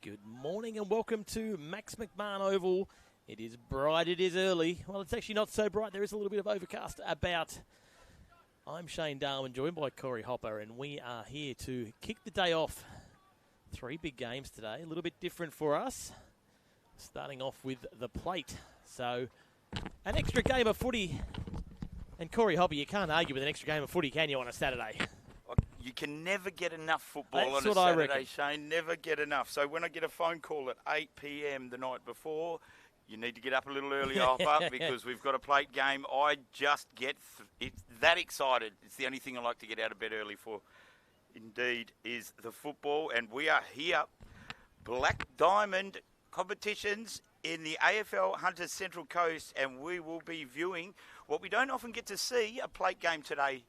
Good morning and welcome to Max McMahon Oval. It is bright, it is early. Well, it's actually not so bright. There is a little bit of overcast about. I'm Shane Darwin, joined by Corey Hopper, and we are here to kick the day off. 3 big games today, a little bit different for us. Starting off with the plate. So, an extra game of footy. And Corey Hopper, you can't argue with an extra game of footy, can you, on a Saturday? You can never get enough football That's on a what I Saturday, reckon. Shane. Never get enough. So when I get a phone call at 8 p.m. the night before, you need to get up a little earlier, Hopper, because we've got a plate game. I just get that excited. It's the only thing I like to get out of bed early for, indeed, is the football. And we are here. Black Diamond competitions in the AFL Hunters Central Coast, and we will be viewing what we don't often get to see, a plate game today,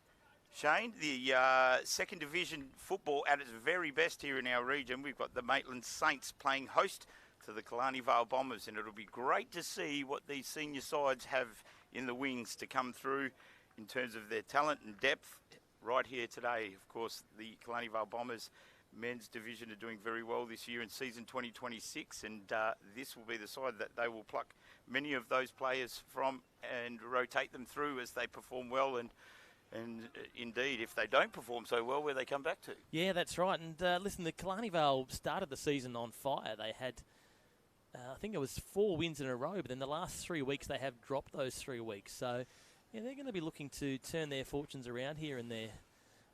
Shane. The second division football at its very best here in our region. We've got the Maitland Saints playing host to the Killarney Vale Bombers, and it'll be great to see what these senior sides have in the wings to come through in terms of their talent and depth right here today. Of course, the Killarney Vale Bombers men's division are doing very well this year in season 2026, and this will be the side that they will pluck many of those players from and rotate them through as they perform well, and indeed, if they don't perform so well, where they come back to. Yeah, that's right. And listen, the Killarney Vale started the season on fire. They had, I think it was 4 wins in a row, but in the last 3 weeks they have dropped those 3 weeks. So, yeah, they're going to be looking to turn their fortunes around here in their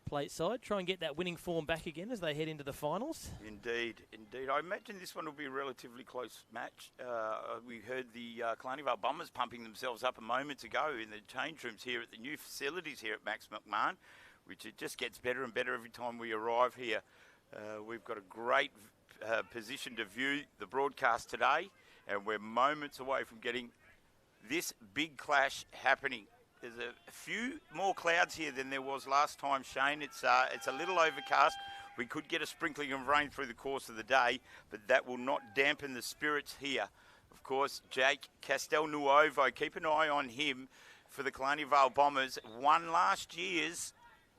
plate side, try and get that winning form back again as they head into the finals. Indeed, indeed. I imagine this one will be a relatively close match. We heard the Killarney Vale Bombers pumping themselves up a moment ago in the change rooms here at the new facilities here at Max McMahon, which it just gets better and better every time we arrive here. We've got a great position to view the broadcast today, and we're moments away from getting this big clash happening. There's a few more clouds here than there was last time, Shane. It's a little overcast. We could get a sprinkling of rain through the course of the day, but that will not dampen the spirits here. Of course, Jake Castelnuovo, keep an eye on him for the Killarney Vale Bombers. Won last year's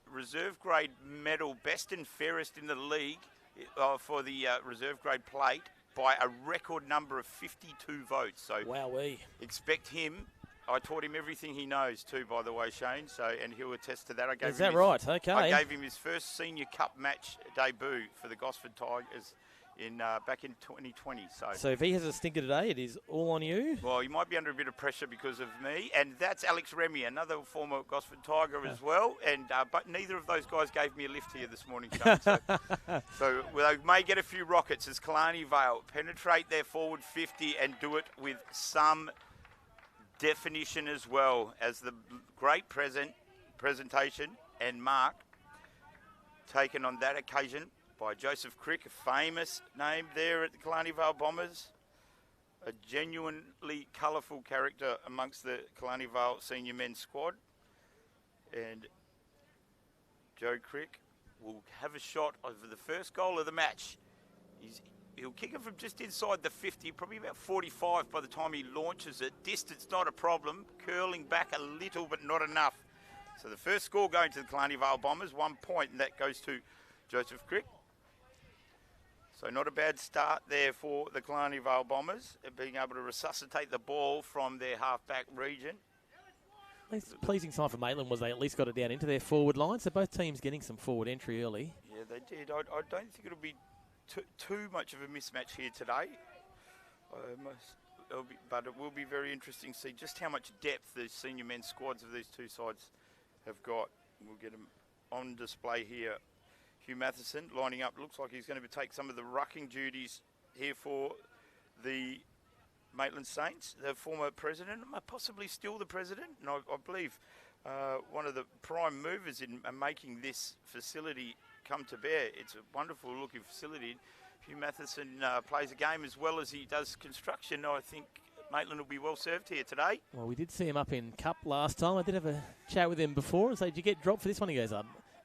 reserve grade medal, best and fairest in the league for the reserve grade plate by a record number of 52 votes. So Wowee. Expect him. I taught him everything he knows too, by the way, Shane. So, and he'll attest to that. Is that right? Okay. I gave him his first Senior Cup match debut for the Gosford Tigers back in 2020. So if he has a stinker today, it is all on you. Well, he might be under a bit of pressure because of me, and that's Alex Remy, another former Gosford Tiger as well. And but neither of those guys gave me a lift here this morning, Shane. So they may get a few rockets as Killarney Vale penetrate their forward 50 and do it with some definition as well, as the great presentation and mark taken on that occasion by Joseph Crick, a famous name there at the Killarney Vale Bombers, a genuinely colourful character amongst the Killarney Vale senior men's squad. And Joe Crick will have a shot over the first goal of the match. He'll kick it from just inside the 50, probably about 45 by the time he launches it. Distance not a problem, curling back a little but not enough. So the first score going to the Killarney Vale Bombers, 1 point, and that goes to Joseph Crick. So not a bad start there for the Killarney Vale Bombers, being able to resuscitate the ball from their half-back region. It's a pleasing sign for Maitland was they at least got it down into their forward line, so both teams getting some forward entry early. Yeah, they did. I don't think it'll be too much of a mismatch here today, but it will be very interesting to see just how much depth the senior men's squads of these two sides have got. We'll get them on display here. Hugh Matheson lining up. Looks like he's going to take some of the rucking duties here for the Maitland Saints. The former president, possibly still the president, and I believe one of the prime movers in making this facility come to bear. It's a wonderful looking facility. Hugh Matheson plays a game as well as he does construction. I think Maitland will be well served here today. Well, we did see him up in Cup last time. I did have a chat with him before and say, did you get dropped for this one? He goes,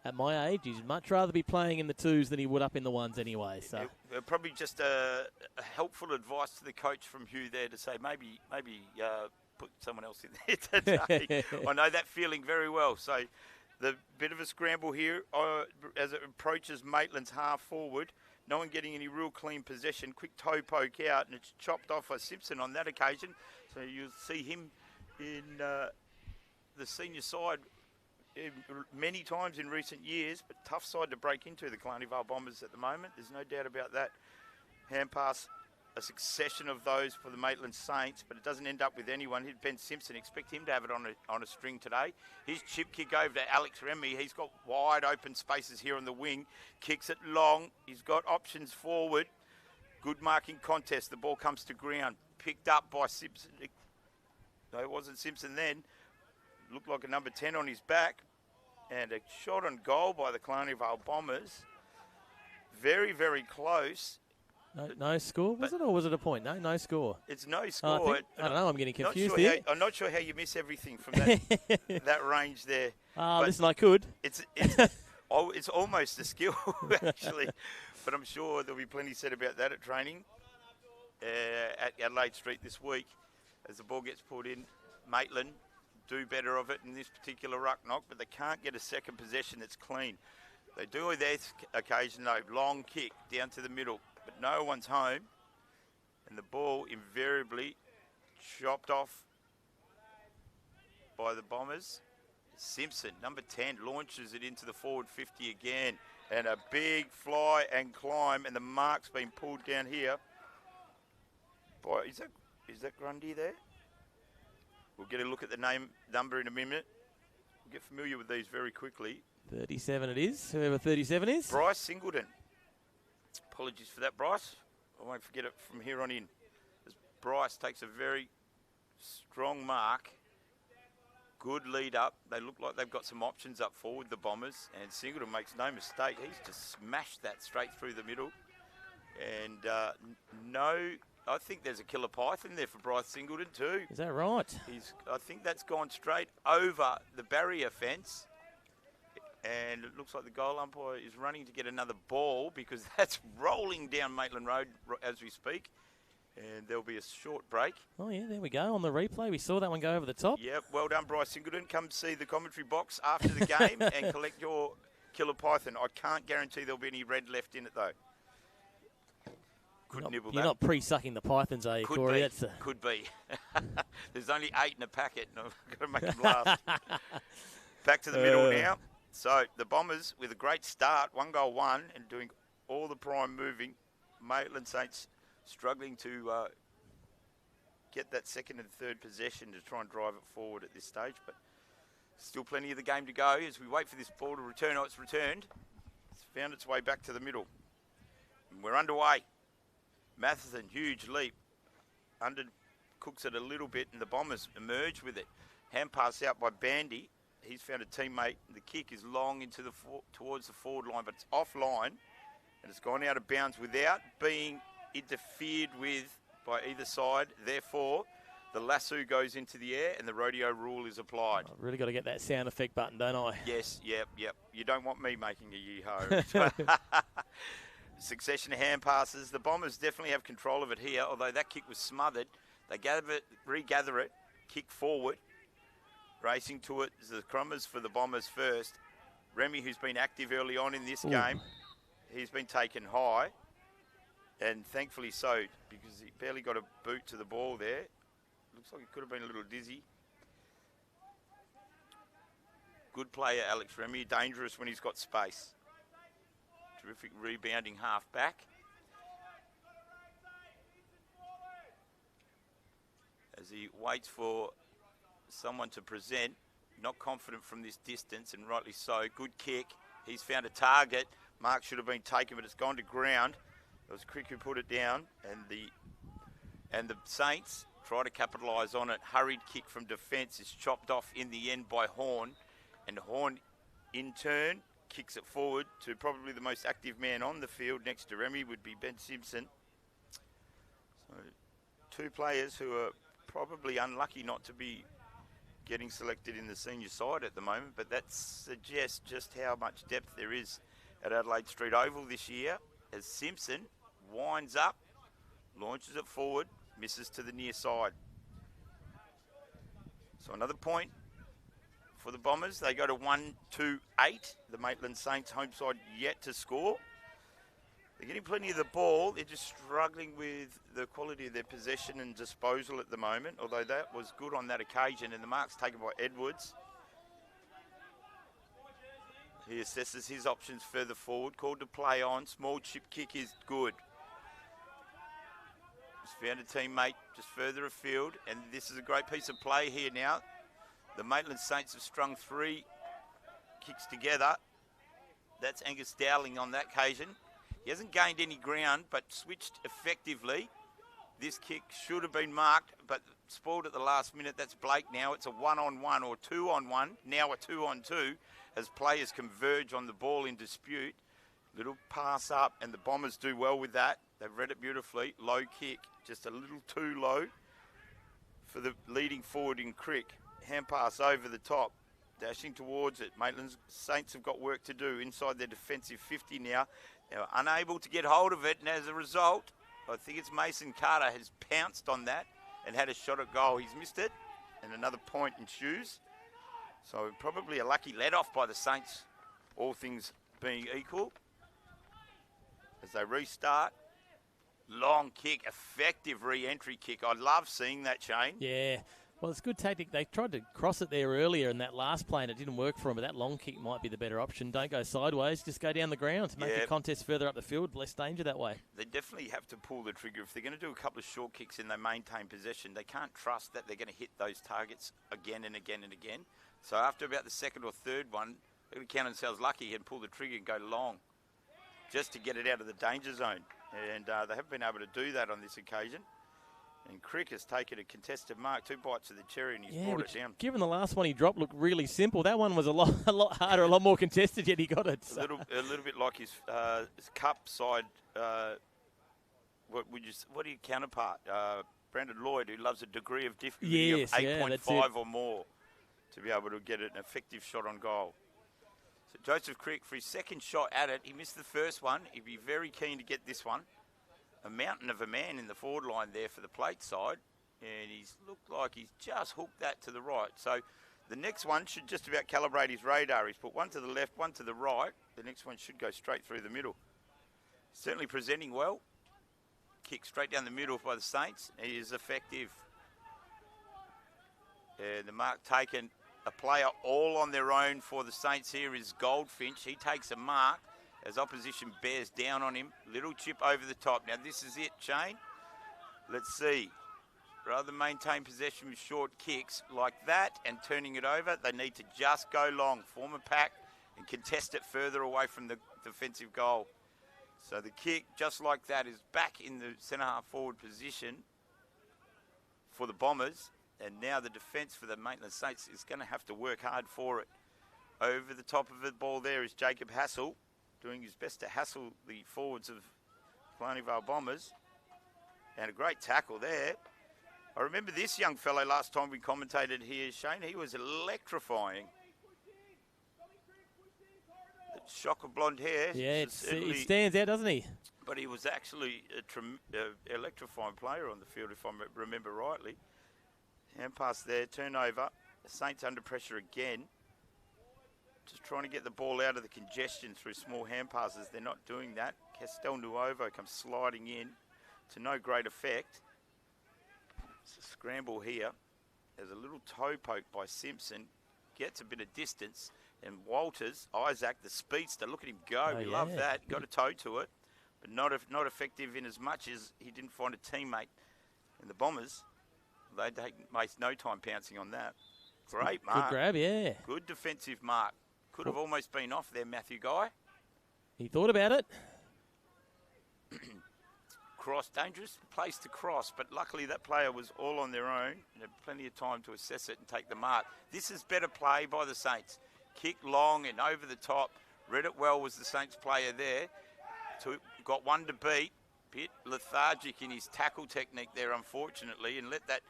at my age, he'd much rather be playing in the 2s than he would up in the 1s anyway. So probably just a helpful advice to the coach from Hugh there to say maybe put someone else in there today. I know that feeling very well. So the bit of a scramble here as it approaches Maitland's half forward. no one getting any real clean possession. Quick toe poke out, and it's chopped off by Simpson on that occasion. So you'll see him in the senior side many times in recent years, but tough side to break into, the Killarney Vale Bombers at the moment. There's no doubt about that. Hand pass, a succession of those for the Maitland Saints, but it doesn't end up with anyone. Ben Simpson, expect him to have it on a string today. His chip kick over to Alex Remy. He's got wide open spaces here on the wing. Kicks it long. He's got options forward. Good marking contest. The ball comes to ground. Picked up by Simpson. No, it wasn't Simpson then. Looked like a number 10 on his back. And a shot on goal by the Killarney Vale Bombers. Very, very close. No score, was it, or was it a point? No score. It's no score. I don't know, I'm getting confused here. I'm not sure how you miss everything from that that range there. Listen, I could. It's almost a skill, actually. But I'm sure there'll be plenty said about that at training at Adelaide Street this week. As the ball gets put in, Maitland do better of it in this particular ruck knock, but they can't get a second possession that's clean. They do on their occasion, though. Long kick down to the middle, but no one's home. And the ball invariably chopped off by the Bombers. Simpson, number 10, launches it into the forward 50 again. And a big fly and climb, and the mark's been pulled down here. Boy, is that Grundy there? We'll get a look at the number in a minute. We'll get familiar with these very quickly. 37 it is, whoever 37 is. Bryce Singleton. Apologies for that, Bryce. I won't forget it from here on in. As Bryce takes a very strong mark. Good lead up. They look like they've got some options up forward, the Bombers. And Singleton makes no mistake. He's just smashed that straight through the middle. And I think there's a killer python there for Bryce Singleton too. Is that right? I think that's gone straight over the barrier fence. And it looks like the goal umpire is running to get another ball because that's rolling down Maitland Road as we speak. And there'll be a short break. Oh, yeah, there we go. On the replay, we saw that one go over the top. Yep, well done, Bryce Singleton. Come see the commentary box after the game and collect your killer python. I can't guarantee there'll be any red left in it, though. You're not pre-sucking the pythons, are you, Corey? Could be. There's only 8 in a packet, and I've got to make them last. Back to the middle now. So the Bombers, with a great start, 1-1, and doing all the prime moving. Maitland Saints struggling to get that second and third possession to try and drive it forward at this stage, but still plenty of the game to go as we wait for this ball to return. Oh, it's returned. It's found its way back to the middle. And we're underway. Matheson, huge leap. Cooks it a little bit, and the Bombers emerge with it. Hand pass out by Bandy. He's found a teammate. The kick is long into towards the forward line, but it's offline, and it's gone out of bounds without being interfered with by either side. Therefore, the lasso goes into the air, and the rodeo rule is applied. I've really got to get that sound effect button, don't I? Yes, yep. You don't want me making a yee-ho. Succession of hand passes. The Bombers definitely have control of it here, although that kick was smothered. They regather it, kick forward. Racing to it is the Crummers for the Bombers first. Remy, who's been active early on in this game, he's been taken high, and thankfully so, because he barely got a boot to the ball there. Looks like he could have been a little dizzy. Good player, Alex Remy, dangerous when he's got space. Terrific rebounding half back. As he waits for someone to present, not confident from this distance, and rightly so. Good kick. He's found a target. Mark should have been taken, but it's gone to ground. It was Crick who put it down, and the Saints try to capitalise on it. Hurried kick from defence is chopped off in the end by Horn, and Horn in turn kicks it forward to probably the most active man on the field next to Remy would be Ben Simpson. So 2 players who are probably unlucky not to be getting selected in the senior side at the moment, but that suggests just how much depth there is at Adelaide Street Oval this year as Simpson winds up, launches it forward, misses to the near side. So another point for the Bombers. They go to 1-2-8. The Maitland Saints home side yet to score. They're getting plenty of the ball. They're just struggling with the quality of their possession and disposal at the moment, although that was good on that occasion, and the mark's taken by Edwards. He assesses his options further forward. Called to play on. Small chip kick is good. Just found a teammate just further afield, and this is a great piece of play here now. The Maitland Saints have strung 3 kicks together. That's Angus Dowling on that occasion. He hasn't gained any ground, but switched effectively. This kick should have been marked, but spoiled at the last minute. That's Blake now. It's a 1-on-1 or 2-on-1, now a 2-on-2, as players converge on the ball in dispute. Little pass up, and the Bombers do well with that. They've read it beautifully. Low kick, just a little too low for the leading forward in Crick. Hand pass over the top, dashing towards it. Maitland's Saints have got work to do inside their defensive 50 now. They're unable to get hold of it, and as a result, I think it's Mason Carter has pounced on that and had a shot at goal. He's missed it, and another point ensues. So probably a lucky let-off by the Saints, all things being equal. As they restart, long kick, effective re-entry kick. I love seeing that, Shane. Yeah. Well, it's good tactic. They tried to cross it there earlier in that last play, and it didn't work for them, but that long kick might be the better option. Don't go sideways, just go down the ground. Make the contest further up the field, less danger that way. They definitely have to pull the trigger. If they're going to do a couple of short kicks and they maintain possession, they can't trust that they're going to hit those targets again and again and again. So after about the second or third one, they're going to count themselves lucky and pull the trigger and go long just to get it out of the danger zone. And they haven't been able to do that on this occasion. And Crick has taken a contested mark, 2 bites of the cherry, and he's brought it down. Given the last one he dropped looked really simple, that one was a lot harder, a lot more contested, yet he got it. So. A little bit like his cup side. What are your counterpart? Brandon Lloyd, who loves a degree of difficulty of 8.5 or more to be able to get an effective shot on goal. So Joseph Crick, for his second shot at it, he missed the first one. He'd be very keen to get this one. A mountain of a man in the forward line there for the plate side, and he's looked like he's just hooked that to the right. So the next one should just about calibrate his radar. He's put one to the left, one to the right. The next one should go straight through the middle. Certainly presenting well. Kick straight down the middle by the Saints. He is effective. The mark taken. A player all on their own for the Saints here is Goldfinch. He takes a mark as opposition bears down on him. Little chip over the top. Now this is it, Shane. Let's see. Rather than maintain possession with short kicks like that and turning it over, they need to just go long, form a pack and contest it further away from the defensive goal. So the kick, just like that, is back in the centre-half forward position for the Bombers. And now the defence for the Maitland Saints is going to have to work hard for it. Over the top of the ball there is Jacob Hassel, doing his best to hassle the forwards of Killarney Vale Bombers. And a great tackle there. I remember this young fellow last time we commentated here, Shane. He was electrifying. The shock of blonde hair. Yeah, he stands out, doesn't he? But he was actually an electrifying player on the field, if I remember rightly. Hand pass there, turnover. The Saints under pressure again. Just trying to get the ball out of the congestion through small hand passes. They're not doing that. Castel Nuovo comes sliding in to no great effect. It's a scramble here. There's a little toe poke by Simpson. Gets a bit of distance. And Walters, Isaac, the speedster, look at him go. We love that. Got a toe to it. But not effective in as much as he didn't find a teammate. And the Bombers, they waste no time pouncing on that. Great mark. Good grab, yeah. Good defensive mark. Could have almost been off there, Matthew Guy. He thought about it. Cross, dangerous place to cross, but luckily that player was all on their own and had plenty of time to assess it and take the mark. This is better play by the Saints. Kick long and over the top. Read it well was the Saints player there. Got one to beat. Bit lethargic in his tackle technique there, unfortunately, and let that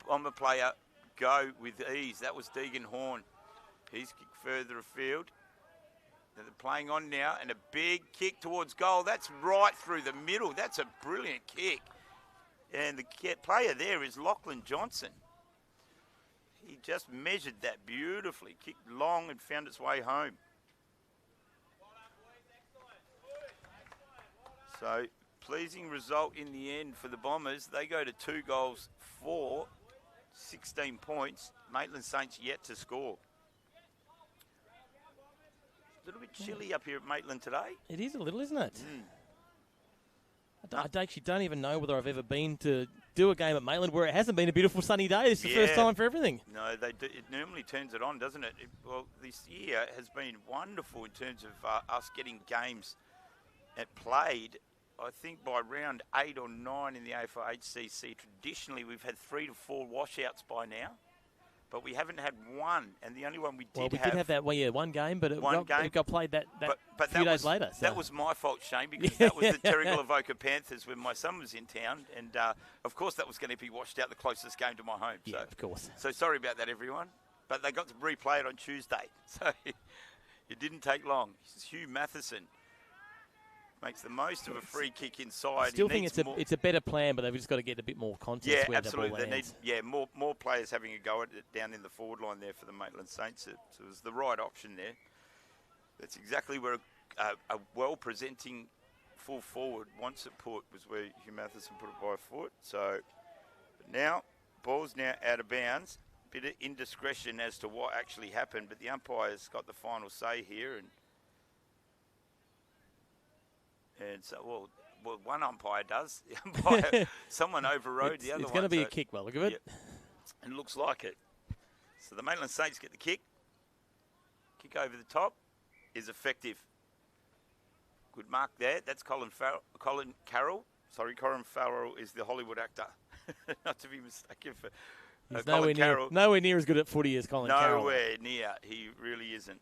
Bomber player go with ease. That was Deegan Horn. He's kicked further afield. They're playing on now, and a big kick towards goal. That's right through the middle. That's a brilliant kick. And the player there is Lachlan Johnson. He just measured that beautifully, kicked long and found its way home. So, pleasing result in the end for the Bombers. They go to 2 goals for 16 points. Maitland Saints yet to score. A little bit chilly up here at Maitland today. It is a little, isn't it? I actually don't even know whether I've ever been to do a game at Maitland where it hasn't been a beautiful sunny day. This is the first time for everything. No, they do. It normally turns it on, doesn't it? Well, this year has been wonderful in terms of us getting games played. I think by round 8 or 9 in the AFL-HCC, traditionally we've had 3 to 4 washouts by now. But we haven't had one, and the only one we did have that one game, but it got played that few days later. So. That was my fault, Shane, because that was the Terrigal Avoca Panthers when my son was in town, and of course that was going to be washed out, the closest game to my home. Yeah, of course. So sorry about that, everyone. But they got to replay it on Tuesday, so it didn't take long. Hugh Matheson makes the most of a free kick inside. I still think it's a better plan, but they've just got to get a bit more context. Yeah, absolutely. They need more players having a go at it down in the forward line there for the Maitland Saints. It was the right option there. That's exactly where a well-presenting full forward wants it put, was where Hugh Matheson put it by foot. So now, ball's now out of bounds. Bit of indiscretion as to what actually happened, but the umpire's got the final say here, and so, well, one umpire does. The umpire, someone overrode the other one. It's going to be a kick, by the look of it. Yep. And it looks like it. So the Maitland Saints get the kick. Kick over the top is effective. Good mark there. That's Colin Carroll. Sorry, Colin Farrell is the Hollywood actor. Not to be mistaken for He's Carroll. Nowhere near as good at footy as Colin Carroll. Nowhere near. He really isn't.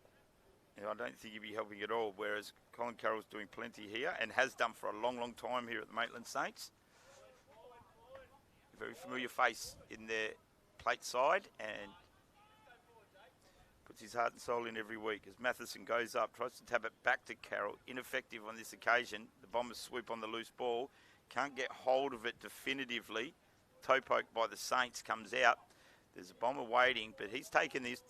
I don't think he'd be helping at all, whereas Colin Carroll's doing plenty here and has done for a long, long time here at the Maitland Saints. Very familiar face in their plate side and puts his heart and soul in every week as Matheson goes up, tries to tap it back to Carroll. Ineffective on this occasion. The Bombers swoop on the loose ball. Can't get hold of it definitively. Toe poke by the Saints comes out. There's a Bomber waiting, but he's taken this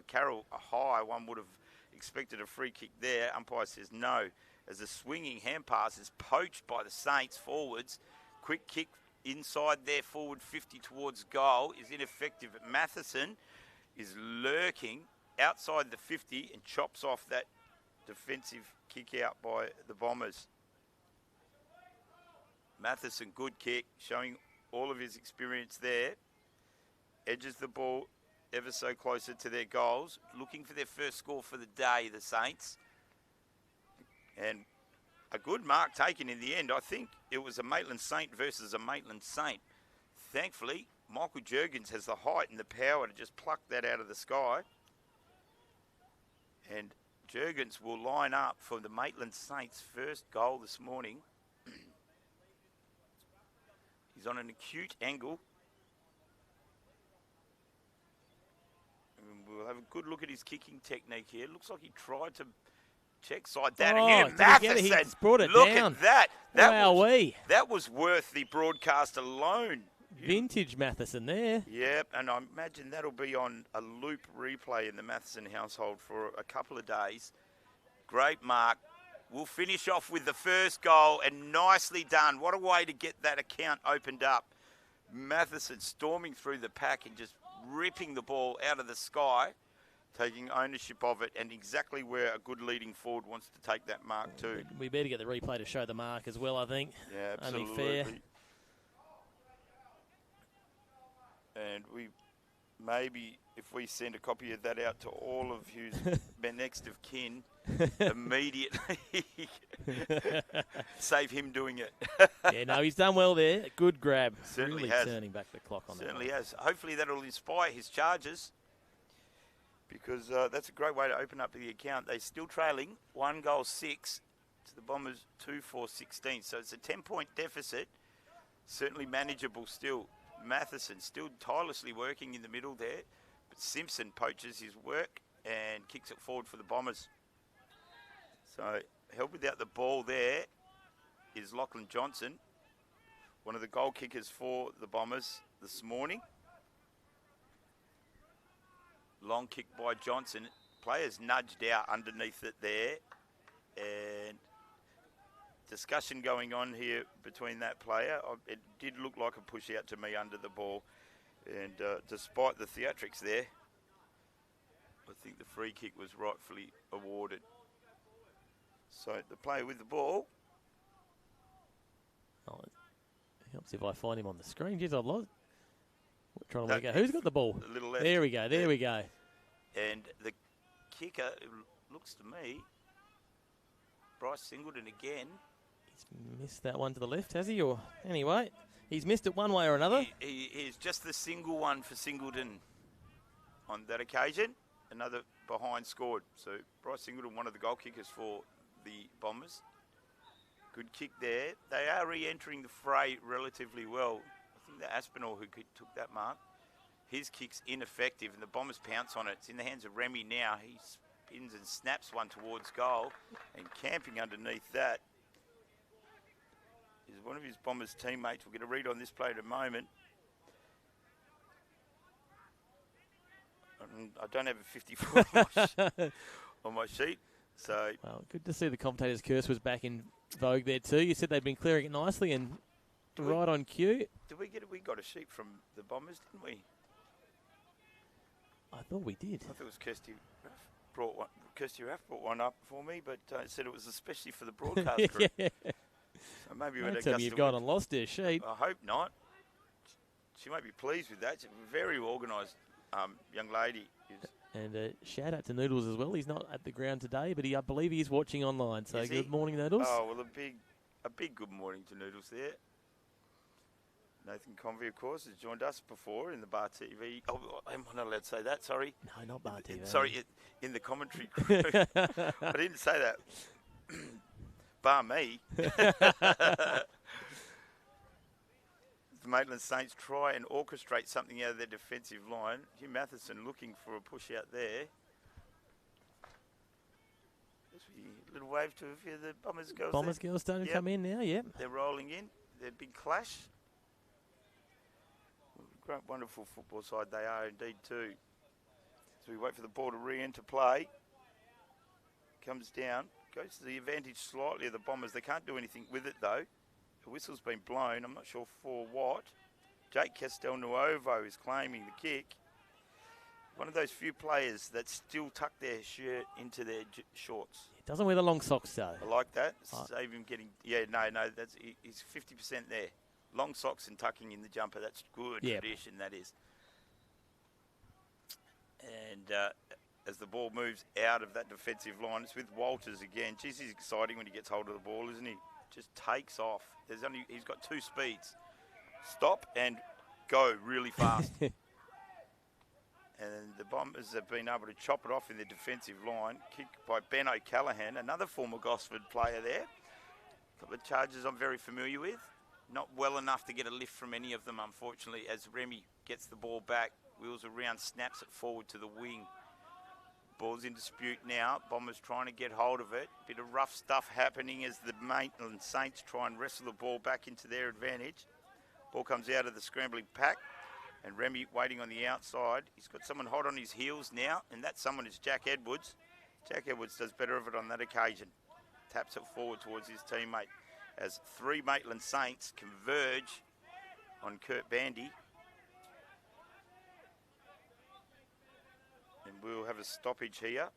Carroll a high. One would have expected a free kick there. Umpire says no, as a swinging hand pass is poached by the Saints forwards. Quick kick inside their forward 50 towards goal is ineffective. Matheson is lurking outside the 50 and chops off that defensive kick out by the Bombers. Matheson, good kick, showing all of his experience there. Edges the ball ever so closer to their goals, looking for their first score for the day, the Saints. And a good mark taken in the end. I think it was a Maitland Saint versus a Maitland Saint. Thankfully, Michael Juergens has the height and the power to just pluck that out of the sky. And Juergens will line up for the Maitland Saints' first goal this morning. He's on an acute angle. We'll have a good look at his kicking technique here. Looks like he tried to check side that. And Matheson, he's brought it look down. At that. That was was worth the broadcast alone. Vintage Matheson there. Yep, and I imagine that'll be on a loop replay in the Matheson household for a couple of days. Great mark. We'll finish off with the first goal, and nicely done. What a way to get that account opened up. Matheson storming through the pack and just ripping the ball out of the sky, taking ownership of it, and exactly where a good leading forward wants to take that mark too. We better get the replay to show the mark as well, I think. Yeah, absolutely. Only fair. And we maybe, if we send a copy of that out to all of Hugh's next of kin, immediately save him doing it. Yeah, no, he's done well there. Good grab. Certainly really has. Turning back the clock on that. Certainly has. Hopefully that'll inspire his charges, because that's a great way to open up the account. They're still trailing 1-6 to the Bombers 2-4-16. So it's a 10-point deficit. Certainly manageable still. Matheson still tirelessly working in the middle there, but Simpson poaches his work and kicks it forward for the Bombers. So help without the ball there is Lachlan Johnson, one of the goal kickers for the Bombers this morning. Long kick by Johnson. Players nudged out underneath it there and discussion going on here between that player. It did look like a push out to me under the ball. And despite the theatrics there, I think the free kick was rightfully awarded. So the player with the ball. Oh, it helps if I find him on the screen. Jeez, I've lost. We're trying to work out who's got the ball. The little left. There we go. There we go. And the kicker, it looks to me, Bryce Singleton again. He's missed that one to the left, has he? Or anyway, he's missed it one way or another. He's just the single one for Singleton on that occasion. Another behind scored. So Bryce Singleton, one of the goal kickers for the Bombers. Good kick there. They are re-entering the fray relatively well. I think the Aspinall who took that mark. His kick's ineffective and the Bombers pounce on it. It's in the hands of Remy now. He spins and snaps one towards goal. And camping underneath that is one of his Bombers teammates. We'll get a read on this play in a moment. I don't have a 54 on my sheet. So, well, good to see the commentator's curse was back in vogue there too. You said they'd been clearing it nicely and right on cue. We got a sheet from the Bombers, didn't we? I thought we did. I thought it was Kirsty Raff brought one up for me, but it said it was especially for the broadcast crew. Yeah. So maybe Don't tell me you've gone and lost their sheet. I hope not. She might be pleased with that. She's a very organised young lady. And shout out to Noodles as well. He's not at the ground today, but I believe he's watching online. So good morning, Noodles. Oh, well, a big good morning to Noodles there. Nathan Convey, of course, has joined us before in the Bar TV. Oh, am I not allowed to say that? Sorry. No, not Bar TV. Sorry, in the commentary crew. I didn't say that. Bar me. The Maitland Saints try and orchestrate something out of their defensive line. Hugh Matheson looking for a push out there. A little wave to a few of the Bombers girls. Bombers girls starting to come in now, yep. They're rolling in. Their big clash. Great, wonderful football side they are indeed too. So we wait for the ball to re-enter play. Comes down. Goes to the advantage slightly of the Bombers. They can't do anything with it though. The whistle's been blown. I'm not sure for what. Jake Castelnuovo is claiming the kick. One of those few players that still tuck their shirt into their shorts. He doesn't wear the long socks though. I like that. Save him getting... Yeah, no, he's 50% there. Long socks and tucking in the jumper. That's good tradition, that is. And as the ball moves out of that defensive line, it's with Walters again. Geez, he's exciting when he gets hold of the ball, isn't he? Just takes off. He's got two speeds. Stop and go really fast. And the Bombers have been able to chop it off in the defensive line. Kick by Ben O'Callaghan, another former Gosford player there. A couple of charges I'm very familiar with. Not well enough to get a lift from any of them, unfortunately, as Remy gets the ball back, wheels around, snaps it forward to the wing. Ball's in dispute now. Bombers trying to get hold of it. Bit of rough stuff happening as the Maitland Saints try and wrestle the ball back into their advantage. Ball comes out of the scrambling pack. And Remy waiting on the outside. He's got someone hot on his heels now, and that someone is Jack Edwards. Jack Edwards does better of it on that occasion. Taps it forward towards his teammate as three Maitland Saints converge on Kurt Bandy. And we'll have a stoppage here.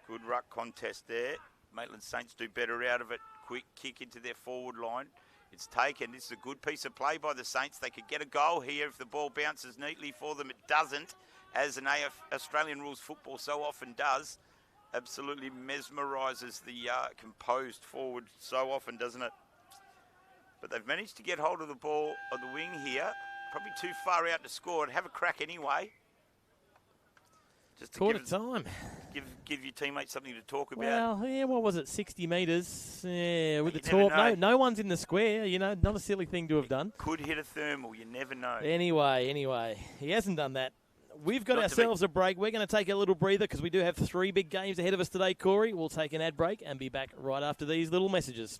Good ruck contest there. Maitland Saints do better out of it. Quick kick into their forward line. It's taken. This is a good piece of play by the Saints. They could get a goal here if the ball bounces neatly for them. It doesn't, as an Australian rules football so often does. Absolutely mesmerises the composed forward so often, doesn't it? But they've managed to get hold of the ball on the wing here. Probably too far out to score it. Have a crack anyway. Just to Quarter time. Give your teammates something to talk about. Well, yeah, what was it, 60 metres? Yeah, with the talk. No one's in the square, not a silly thing to have done. Could hit a thermal, you never know. Anyway, he hasn't done that. We've got ourselves a break. We're going to take a little breather because we do have 3 big games ahead of us today, Corey. We'll take an ad break and be back right after these little messages.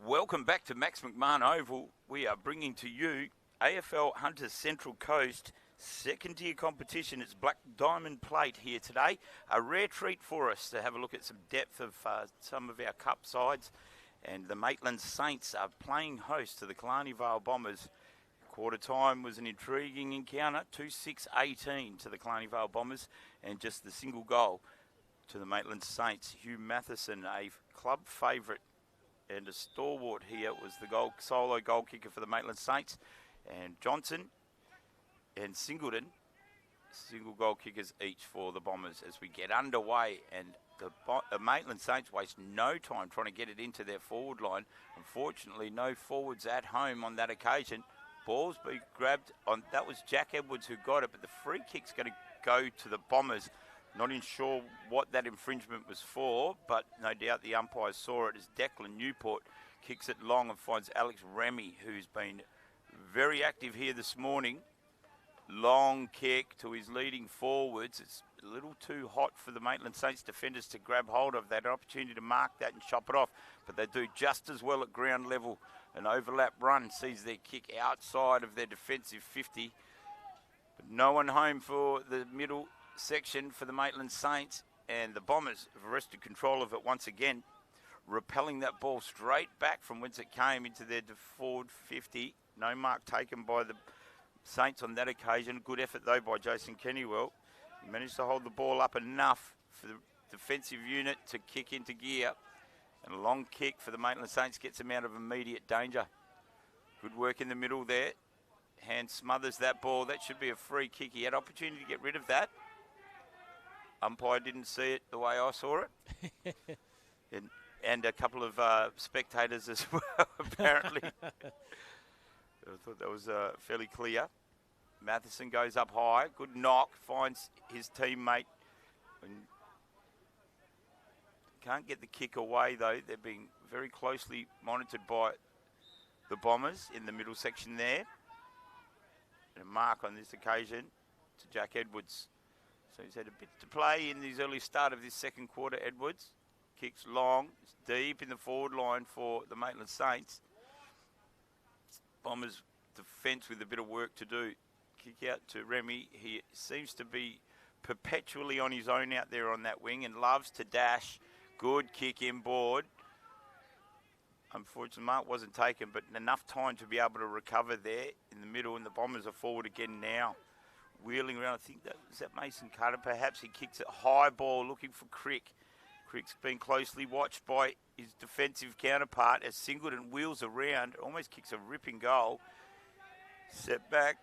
Welcome back to Max McMahon Oval. We are bringing to you AFL Hunters Central Coast second tier competition. It's Black Diamond Plate here today. A rare treat for us to have a look at some depth of some of our cup sides. And the Maitland Saints are playing host to the Killarney Vale Bombers. Quarter time was an intriguing encounter, 2-6-18 to the Killarney Vale Bombers, and just the single goal to the Maitland Saints. Hugh Matheson, a club favourite and a stalwart here, was the solo goal kicker for the Maitland Saints. And Johnson and Singleton, single goal kickers each for the Bombers as we get underway. And the Maitland Saints waste no time trying to get it into their forward line. Unfortunately, no forwards at home on that occasion. Ball's been grabbed on. That was Jack Edwards who got it, but the free kick's going to go to the Bombers. Not sure what that infringement was for, but no doubt the umpires saw it as Declan Newport kicks it long and finds Alex Remy, who's been very active here this morning. Long kick to his leading forwards. It's a little too hot for the Maitland Saints defenders to grab hold of. They had an opportunity to mark that and chop it off, but they do just as well at ground level. An overlap run sees their kick outside of their defensive 50. But no one home for the middle section for the Maitland Saints, and the Bombers have arrested control of it once again, repelling that ball straight back from whence it came into their forward 50. No mark taken by the Saints on that occasion. Good effort though by Jason Kennywell. He managed to hold the ball up enough for the defensive unit to kick into gear. And a long kick for the Maitland Saints gets them out of immediate danger. Good work in the middle there. Hand smothers that ball. That should be a free kick. He had opportunity to get rid of that. Umpire didn't see it the way I saw it. and a couple of spectators as well, apparently. I thought that was fairly clear. Matheson goes up high. Good knock. Finds his teammate. And can't get the kick away, though. They're being very closely monitored by the Bombers in the middle section there. And a mark on this occasion to Jack Edwards. So he's had a bit to play in his early start of this second quarter, Edwards. Kicks long. It's deep in the forward line for the Maitland Saints. Bombers defence with a bit of work to do. Kick out to Remy. He seems to be perpetually on his own out there on that wing and loves to dash. Good kick inboard. Unfortunately, mark wasn't taken, but enough time to be able to recover there in the middle, and the Bombers are forward again now. Wheeling around, I think that was that Mason Carter. Perhaps he kicks it high ball looking for Crick. Crick's been closely watched by his defensive counterpart as Singleton wheels around, almost kicks a ripping goal. Set back,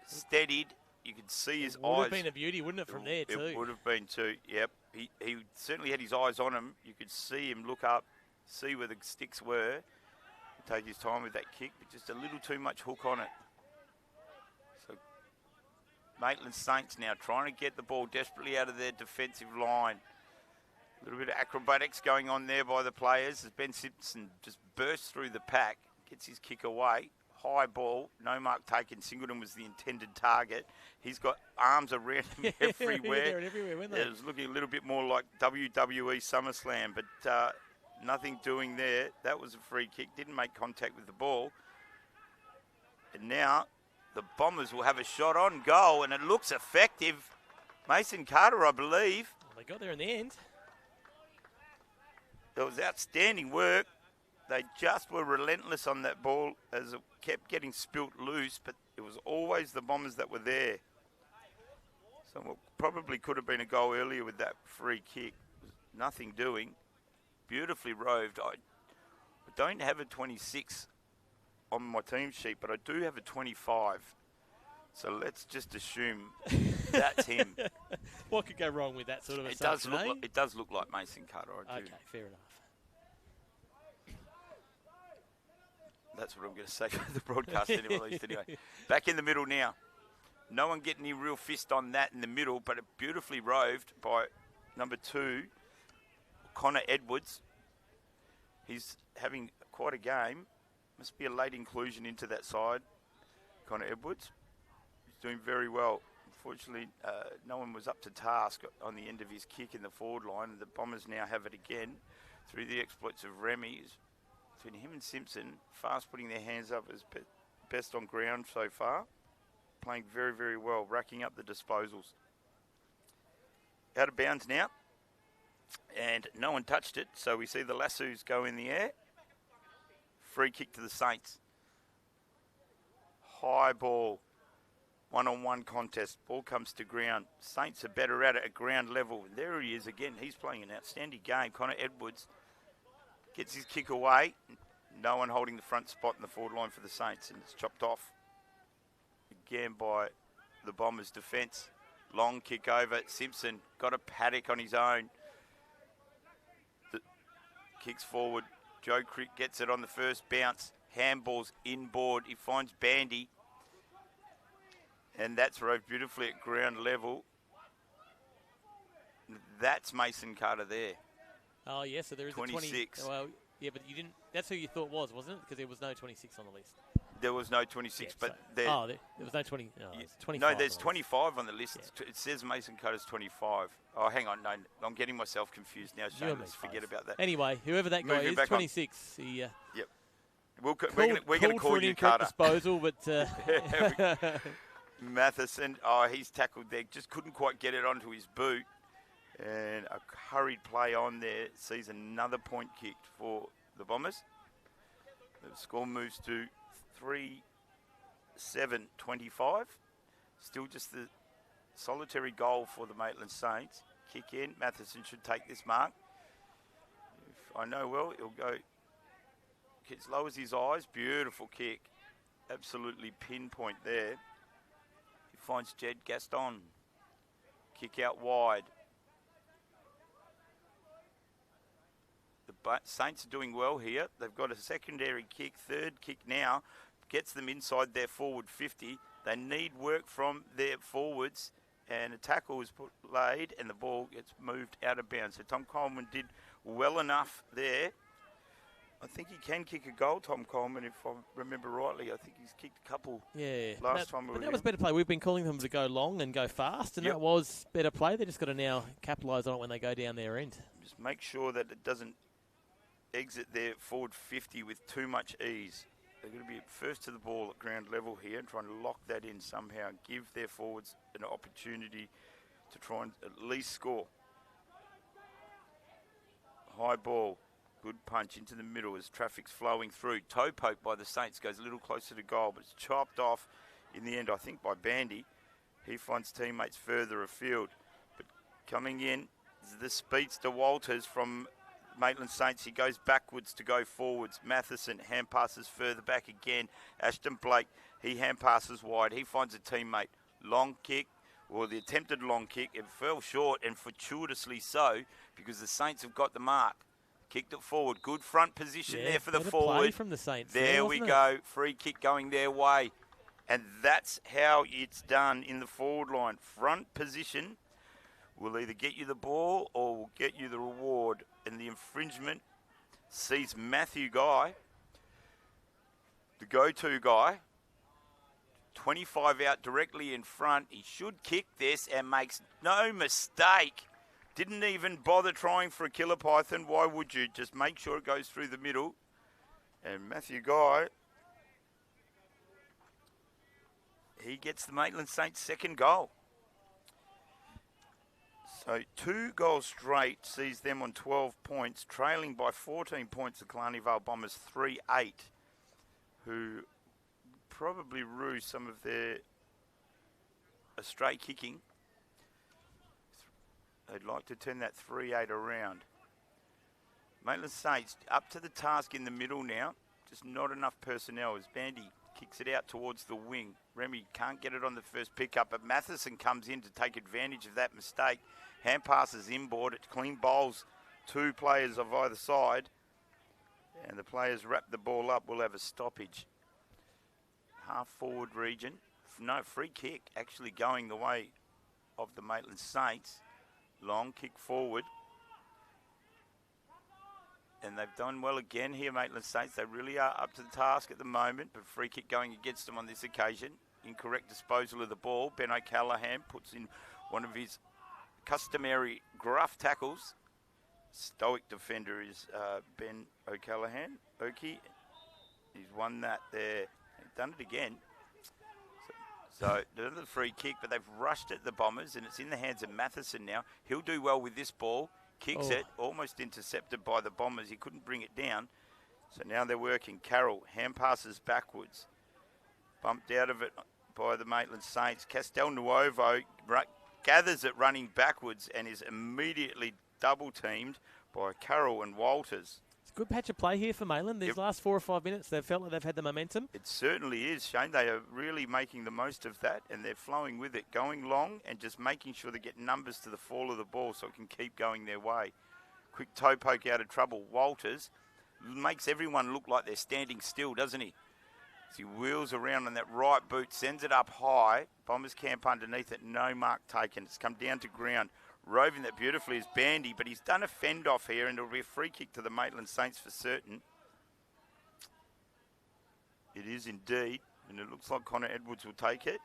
steadied. You could see his eyes. It would have been a beauty, wouldn't it, from there too? It would have been too, yep. He certainly had his eyes on him. You could see him look up, see where the sticks were. Take his time with that kick, but just a little too much hook on it. So Maitland Saints now trying to get the ball desperately out of their defensive line. A little bit of acrobatics going on there by the players as Ben Simpson just bursts through the pack, gets his kick away. High ball, no mark taken. Singleton was the intended target. He's got arms around him everywhere. It was looking a little bit more like WWE SummerSlam, but nothing doing there. That was a free kick. Didn't make contact with the ball. And now the Bombers will have a shot on goal, and it looks effective. Mason Carter, I believe. Well, they got there in the end. That was outstanding work. They just were relentless on that ball as it kept getting spilt loose, but it was always the Bombers that were there. So it probably could have been a goal earlier with that free kick. Nothing doing. Beautifully roved. I don't have a 26 on my team sheet, but I do have a 25. So let's just assume that's him. What could go wrong with that sort of assumption? It does look like Mason Carter. Okay, fair enough. That's what I'm going to say for the broadcast anyway. Back in the middle now. No one getting any real fist on that in the middle, but it beautifully roved by number 2, Connor Edwards. He's having quite a game. Must be a late inclusion into that side. Connor Edwards. He's doing very well. Unfortunately, no one was up to task on the end of his kick in the forward line, and the Bombers now have it again through the exploits of Remy. Between him and Simpson, fast putting their hands up as best on ground so far. Playing very, very well, racking up the disposals. Out of bounds now. And no one touched it, so we see the lassos go in the air. Free kick to the Saints. High ball. one-on-one contest. Ball comes to ground. Saints are better at it at ground level. And there he is again. He's playing an outstanding game. Connor Edwards gets his kick away. No one holding the front spot in the forward line for the Saints, and it's chopped off again by the Bombers' defence. Long kick over. Simpson got a paddock on his own. Kicks forward. Joe Crick gets it on the first bounce. Handballs inboard. He finds Bandy. And that's rode beautifully at ground level. That's Mason Carter there. Oh, yeah, so there is 26. a 20. Well, yeah, but you didn't. That's who you thought was, wasn't it? Because there was no 26 on the list. There was no 26, yeah, but there was no 20. No, yeah, 25. No, there's 25 on the list. Yeah. It says Mason Carter's 25. Oh, hang on. No, I'm getting myself confused now, Shane. Let's forget about that. Anyway, whoever that guy is, 26. He, yep. We're going to call you Carter. Disposal, but Matheson, he's tackled there. Just couldn't quite get it onto his boot. And a hurried play on there sees another point kicked for the Bombers. The score moves to 3-7-25. Still just the solitary goal for the Maitland Saints. Kick in. Matheson should take this mark. If I know well, he'll go. Kicks lowers his eyes. Beautiful kick. Absolutely pinpoint there. He finds Jed Gaston. Kick out wide. The Saints are doing well here. They've got a secondary kick, third kick now. Gets them inside their forward 50. They need work from their forwards. And a tackle is laid and the ball gets moved out of bounds. So Tom Coleman did well enough there. I think he can kick a goal, Tom Coleman, if I remember rightly. I think he's kicked a couple last time. But that was better play. We've been calling them to go long and go fast, and that was better play. They've just got to now capitalise on it when they go down their end. Just make sure that it doesn't exit their forward 50 with too much ease. They're going to be first to the ball at ground level here and trying to lock that in somehow and give their forwards an opportunity to try and at least score. High ball. Good punch into the middle as traffic's flowing through. Toe poke by the Saints goes a little closer to goal, but it's chopped off in the end, I think, by Bandy. He finds teammates further afield. But coming in is the speedster Walters from Maitland Saints. He goes backwards to go forwards. Matheson hand passes further back again. Ashton Blake, he hand passes wide. He finds a teammate. Long kick, or the attempted long kick. It fell short and fortuitously so because the Saints have got the mark. Kicked it forward. Good front position there for the forward. Play from the Saints. There we go. Free kick going their way. And that's how it's done in the forward line. Front position will either get you the ball or will get you the reward. And the infringement sees Matthew Guy, the go-to guy, 25 out directly in front. He should kick this and makes no mistake. Didn't even bother trying for a killer python. Why would you? Just make sure it goes through the middle. And Matthew Guy, he gets the Maitland Saints' second goal. So 2 goals straight sees them on 12 points, trailing by 14 points the Killarney Vale Bombers 3-8, who probably rue some of their astray kicking. They'd like to turn that 3-8 around. Maitland Saints up to the task in the middle now. Just not enough personnel as Bandy kicks it out towards the wing. Remy can't get it on the first pickup, but Matheson comes in to take advantage of that mistake. Hand passes inboard. It clean bowls 2 players of either side. And the players wrap the ball up. We'll have a stoppage. Half forward region. No, free kick actually going the way of the Maitland Saints. Long kick forward. And they've done well again here, Maitland Saints. They really are up to the task at the moment, but free kick going against them on this occasion. Incorrect disposal of the ball. Ben O'Callaghan puts in one of his customary gruff tackles. Stoic defender is Ben O'Callaghan. Oki, he's won that there. He's done it again. So another free kick, but they've rushed at the Bombers, and it's in the hands of Matheson now. He'll do well with this ball. Kicks it, almost intercepted by the Bombers. He couldn't bring it down. So now they're working. Carroll, hand passes backwards. Bumped out of it by the Maitland Saints. Castel Nuovo gathers it running backwards and is immediately double-teamed by Carroll and Walters. It's a good patch of play here for Maitland. These last 4 or 5 minutes, they've felt like they've had the momentum. It certainly is, Shane. They are really making the most of that, and they're flowing with it, going long and just making sure they get numbers to the fall of the ball so it can keep going their way. Quick toe poke out of trouble. Walters makes everyone look like they're standing still, doesn't he? As he wheels around on that right boot, sends it up high. Bombers camp underneath it, no mark taken. It's come down to ground. Roving that beautifully is Bandy, but he's done a fend off here, and it'll be a free kick to the Maitland Saints for certain. It is indeed, and it looks like Connor Edwards will take it.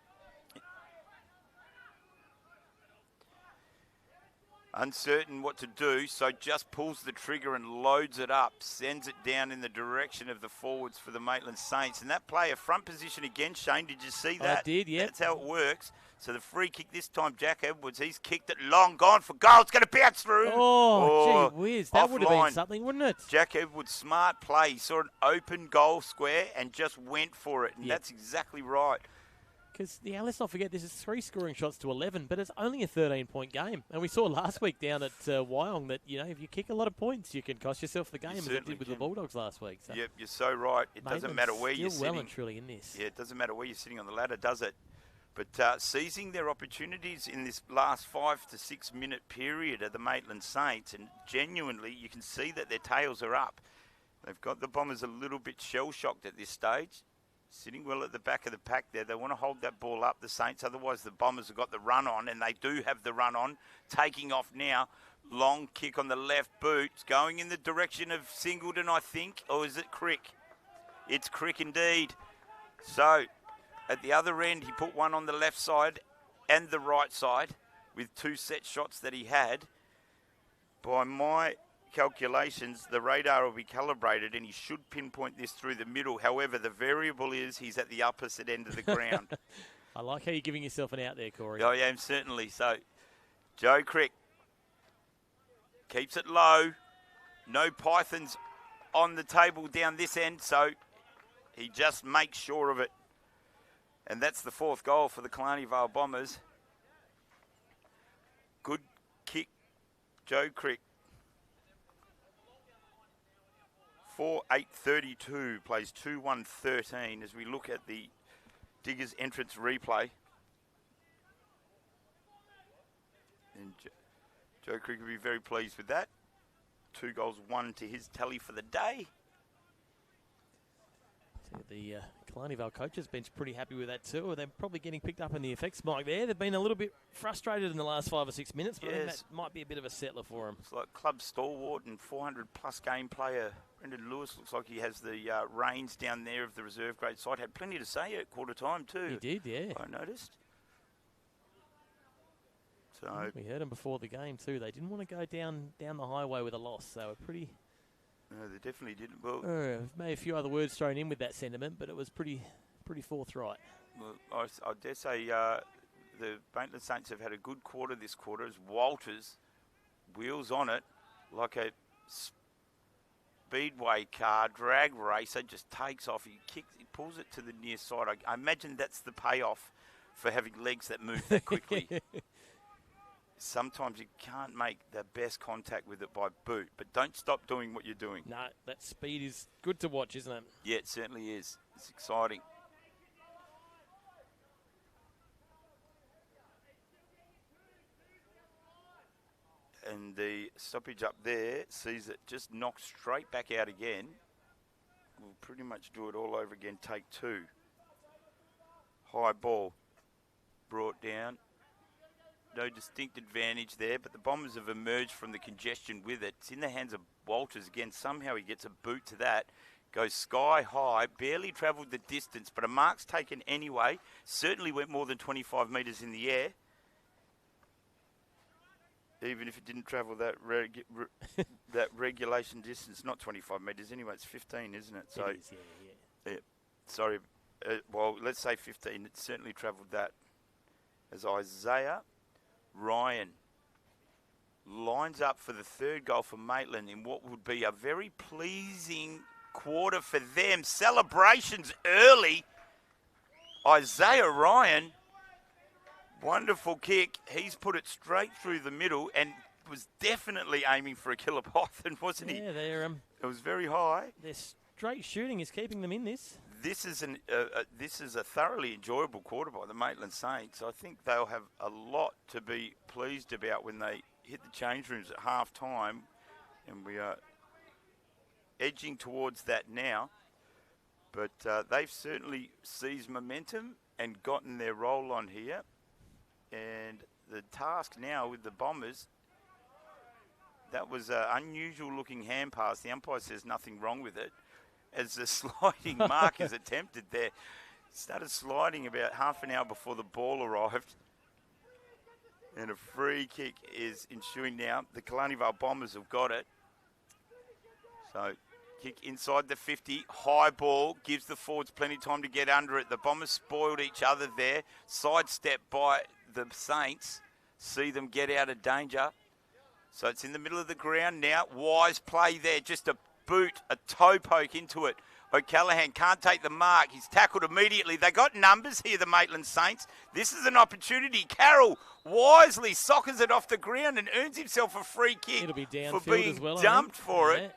Uncertain what to do, so just pulls the trigger and loads it up, sends it down in the direction of the forwards for the Maitland Saints. And that player, front position again, Shane, did you see that? I did, yeah. That's how it works. So the free kick this time, Jack Edwards, he's kicked it long, gone for goal. It's going to bounce through. Oh, gee whiz. That would have been something, wouldn't it? Jack Edwards, smart play. He saw an open goal square and just went for it. And that's exactly right. Because, let's not forget, this is 3 scoring shots to 11, but it's only a 13-point game. And we saw last week down at Wyong that, if you kick a lot of points, you can cost yourself the game, as it did with the Bulldogs last week. So yep, you're so right. It doesn't matter where you're sitting. Well and truly in this. Yeah, it doesn't matter where you're sitting on the ladder, does it? But seizing their opportunities in this last 5 to 6 minute period are the Maitland Saints, and genuinely you can see that their tails are up. They've got the Bombers a little bit shell-shocked at this stage. Sitting well at the back of the pack there. They want to hold that ball up, the Saints. Otherwise, the Bombers have got the run on, and they do have the run on. Taking off now. Long kick on the left boot. Going in the direction of Singleton, I think. Or is it Crick? It's Crick indeed. So, at the other end, he put one on the left side and the right side with 2 set shots that he had. By my calculations, the radar will be calibrated and he should pinpoint this through the middle. However, the variable is he's at the opposite end of the ground. I like how you're giving yourself an out there, Corey. I am, certainly. So, Joe Crick keeps it low. No pythons on the table down this end, so he just makes sure of it. And that's the 4th goal for the Killarney Vale Bombers. Good kick, Joe Crick. 4-8-32 plays 2-1-13 as we look at the Diggers entrance replay. And Joe Crick will be very pleased with that. 2 goals, 1 to his tally for the day. The Killarney Vale coaches bench pretty happy with that too. They're probably getting picked up in the effects mic there. They've been a little bit frustrated in the last 5 or 6 minutes, but I think that might be a bit of a settler for them. It's like club stalwart and 400-plus game player Brendan Lewis. Looks like he has the reins down there of the reserve grade side. Had plenty to say at quarter time too. He did, yeah. I noticed. So we heard him before the game too. They didn't want to go down the highway with a loss. They were pretty... No, they definitely didn't. Well, maybe a few other words thrown in with that sentiment, but it was pretty forthright. Well, I dare say the Maitland Saints have had a good quarter this quarter as Walters wheels on it like a speedway car, drag racer, just takes off. He pulls it to the near side. I imagine that's the payoff for having legs that move that quickly. Sometimes you can't make the best contact with it by boot, but don't stop doing what you're doing. No, that speed is good to watch, isn't it? Yeah, it certainly is. It's exciting. And the stoppage up there sees it just knocked straight back out again. We'll pretty much do it all over again. Take 2. High ball brought down. No distinct advantage there, but the Bombers have emerged from the congestion with it. It's in the hands of Walters again. Somehow he gets a boot to that. Goes sky high, barely travelled the distance, but a mark's taken anyway. Certainly went more than 25 metres in the air. Even if it didn't travel that that regulation distance, not 25 metres anyway, it's 15, isn't it? So, it is, yeah. Sorry, well, let's say 15. It certainly travelled that. As Isaiah Ryan lines up for the 3rd goal for Maitland in what would be a very pleasing quarter for them. Celebrations early Isaiah Ryan, wonderful kick. He's put it straight through the middle and was definitely aiming for a killer python, wasn't he? Yeah, they're It was very high. their straight shooting is keeping them in this. This is a thoroughly enjoyable quarter by the Maitland Saints. I think they'll have a lot to be pleased about when they hit the change rooms at half time, and we are edging towards that now. But they've certainly seized momentum and gotten their roll on here. And the task now with the Bombers, that was an unusual looking hand pass. The umpire says nothing wrong with it. As the sliding mark is attempted there, started sliding about half an hour before the ball arrived. And a free kick is ensuing now. The Killarney Vale Bombers have got it. So kick inside the 50, high ball, gives the forwards plenty of time to get under it. The Bombers spoiled each other there. Sidestep by the Saints. See them get out of danger. So it's in the middle of the ground now. Wise play there, just a boot, a toe poke into it. O'Callaghan can't take the mark. He's tackled immediately. They got numbers here, the Maitland Saints. This is an opportunity. Carroll wisely soccers it off the ground and earns himself a free kick. It'll be for downfield being as well, dumped for Yeah. it.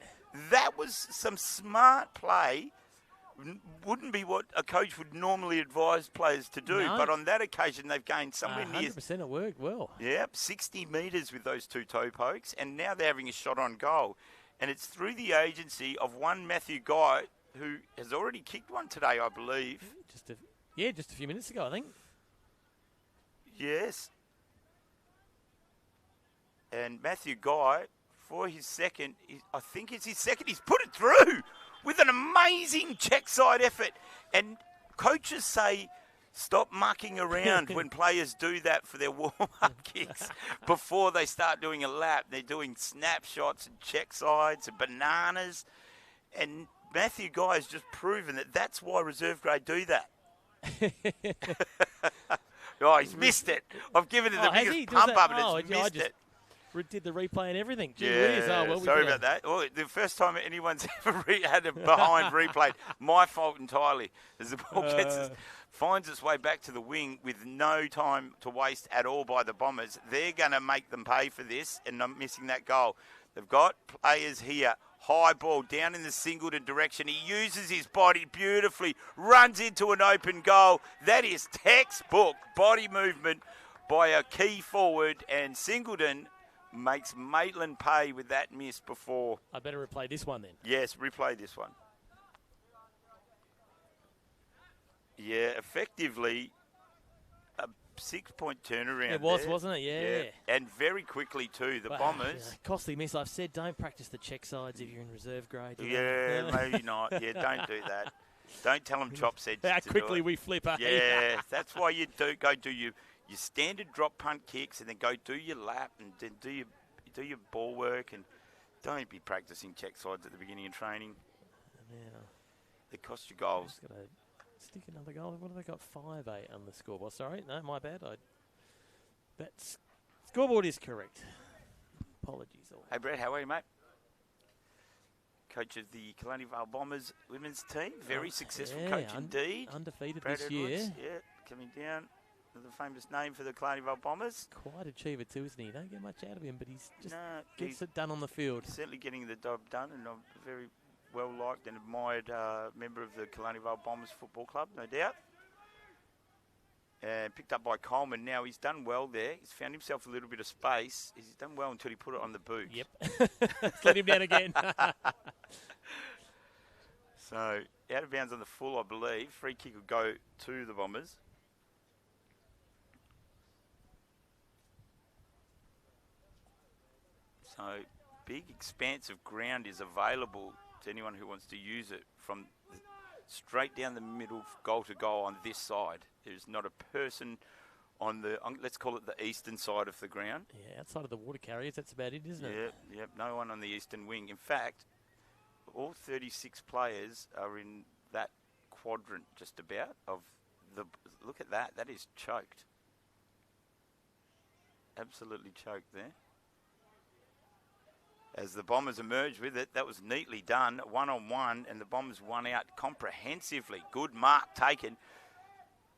That was some smart play. Wouldn't be what a coach would normally advise players to do, No. but on that occasion they've gained somewhere near 100% it worked well. 60 metres with those two toe pokes, and now they're having a shot on goal. And it's through the agency of one Matthew Guy, who has already kicked one today, I believe. Just a few minutes ago, I think. Yes. And Matthew Guy, for his second, I think it's his second, he's put it through with an amazing check side effort. And coaches say, stop mucking around when players do that for their warm-up kicks before they start doing a lap. They're doing snapshots and check sides and bananas. And Matthew Guy has just proven that that's why reserve grade do that. Oh, he's missed it. I've given it the biggest pump up and it's missed it. Did the replay and everything. Gee Yeah, whiz. Oh, well, sorry about that. Well, the first time anyone's ever had a behind replay, my fault entirely. As the ball finds its way back to the wing with no time to waste at all by the Bombers. They're going to make them pay for this and not missing that goal. They've got players here. High ball down in the Singleton direction. He uses his body beautifully, runs into an open goal. That is textbook body movement by a key forward, and Singleton makes Maitland pay with that miss before. I better replay this one then. Yes, replay this one. Yeah, effectively a 6-point turnaround. It was, there. wasn't it? Yeah. And very quickly too. The Bombers. Costly miss. I've said don't practice the check sides if you're in reserve grade. Yeah, maybe not. Yeah, don't do that. Don't tell them chop edge. How quickly we flip. Yeah, that's why you go do your standard drop punt kicks and then go do your lap and then do your ball work, and don't be practicing check sides at the beginning of training. Yeah. They cost you goals. Got to stick another goal. What have they got? 5-8 on the scoreboard. Sorry, no, my bad. That scoreboard is correct. Apologies. All. Hey Brett, how are you, mate? Coach of the Killarney Vale Bombers women's team. Very successful coach indeed. Undefeated Brad this Edwards, year. Yeah, coming down. Another famous name for the Killarney Vale Bombers. Quite achiever too, isn't he? You don't get much out of him, but he's just gets he's it done on the field. Certainly getting the job done, and a very well-liked and admired member of the Killarney Vale Bombers Football Club, no doubt. Picked up by Coleman. Now he's done well there. He's found himself a little bit of space. He's done well until he put it on the boot. Yep. Let him down again. So, out of bounds on the full, I believe. Free kick will go to the Bombers. So, big expanse of ground is available to anyone who wants to use it from straight down the middle, goal to goal on this side. There's not a person on the, let's call it the eastern side of the ground. Yeah, outside of the water carriers, that's about it, isn't it? Yep, no one on the eastern wing. In fact, all 36 players are in that quadrant just about of the, look at that, that is choked. Absolutely choked there. As the Bombers emerged with it, that was neatly done, 1-on-1, and the Bombers won out comprehensively. Good mark taken.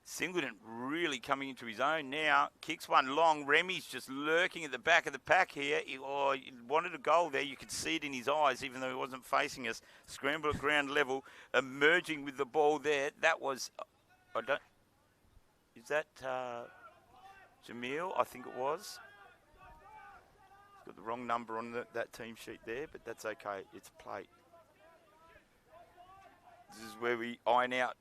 Singleton really coming into his own now. Kicks one long. Remy's just lurking at the back of the pack here. He wanted a goal there. You could see it in his eyes, even though he wasn't facing us. Scramble at ground level, emerging with the ball there. That was, is that Jamil? I think it was. He's got the wrong number on that team sheet there, but that's okay. It's a plate. This is where we iron out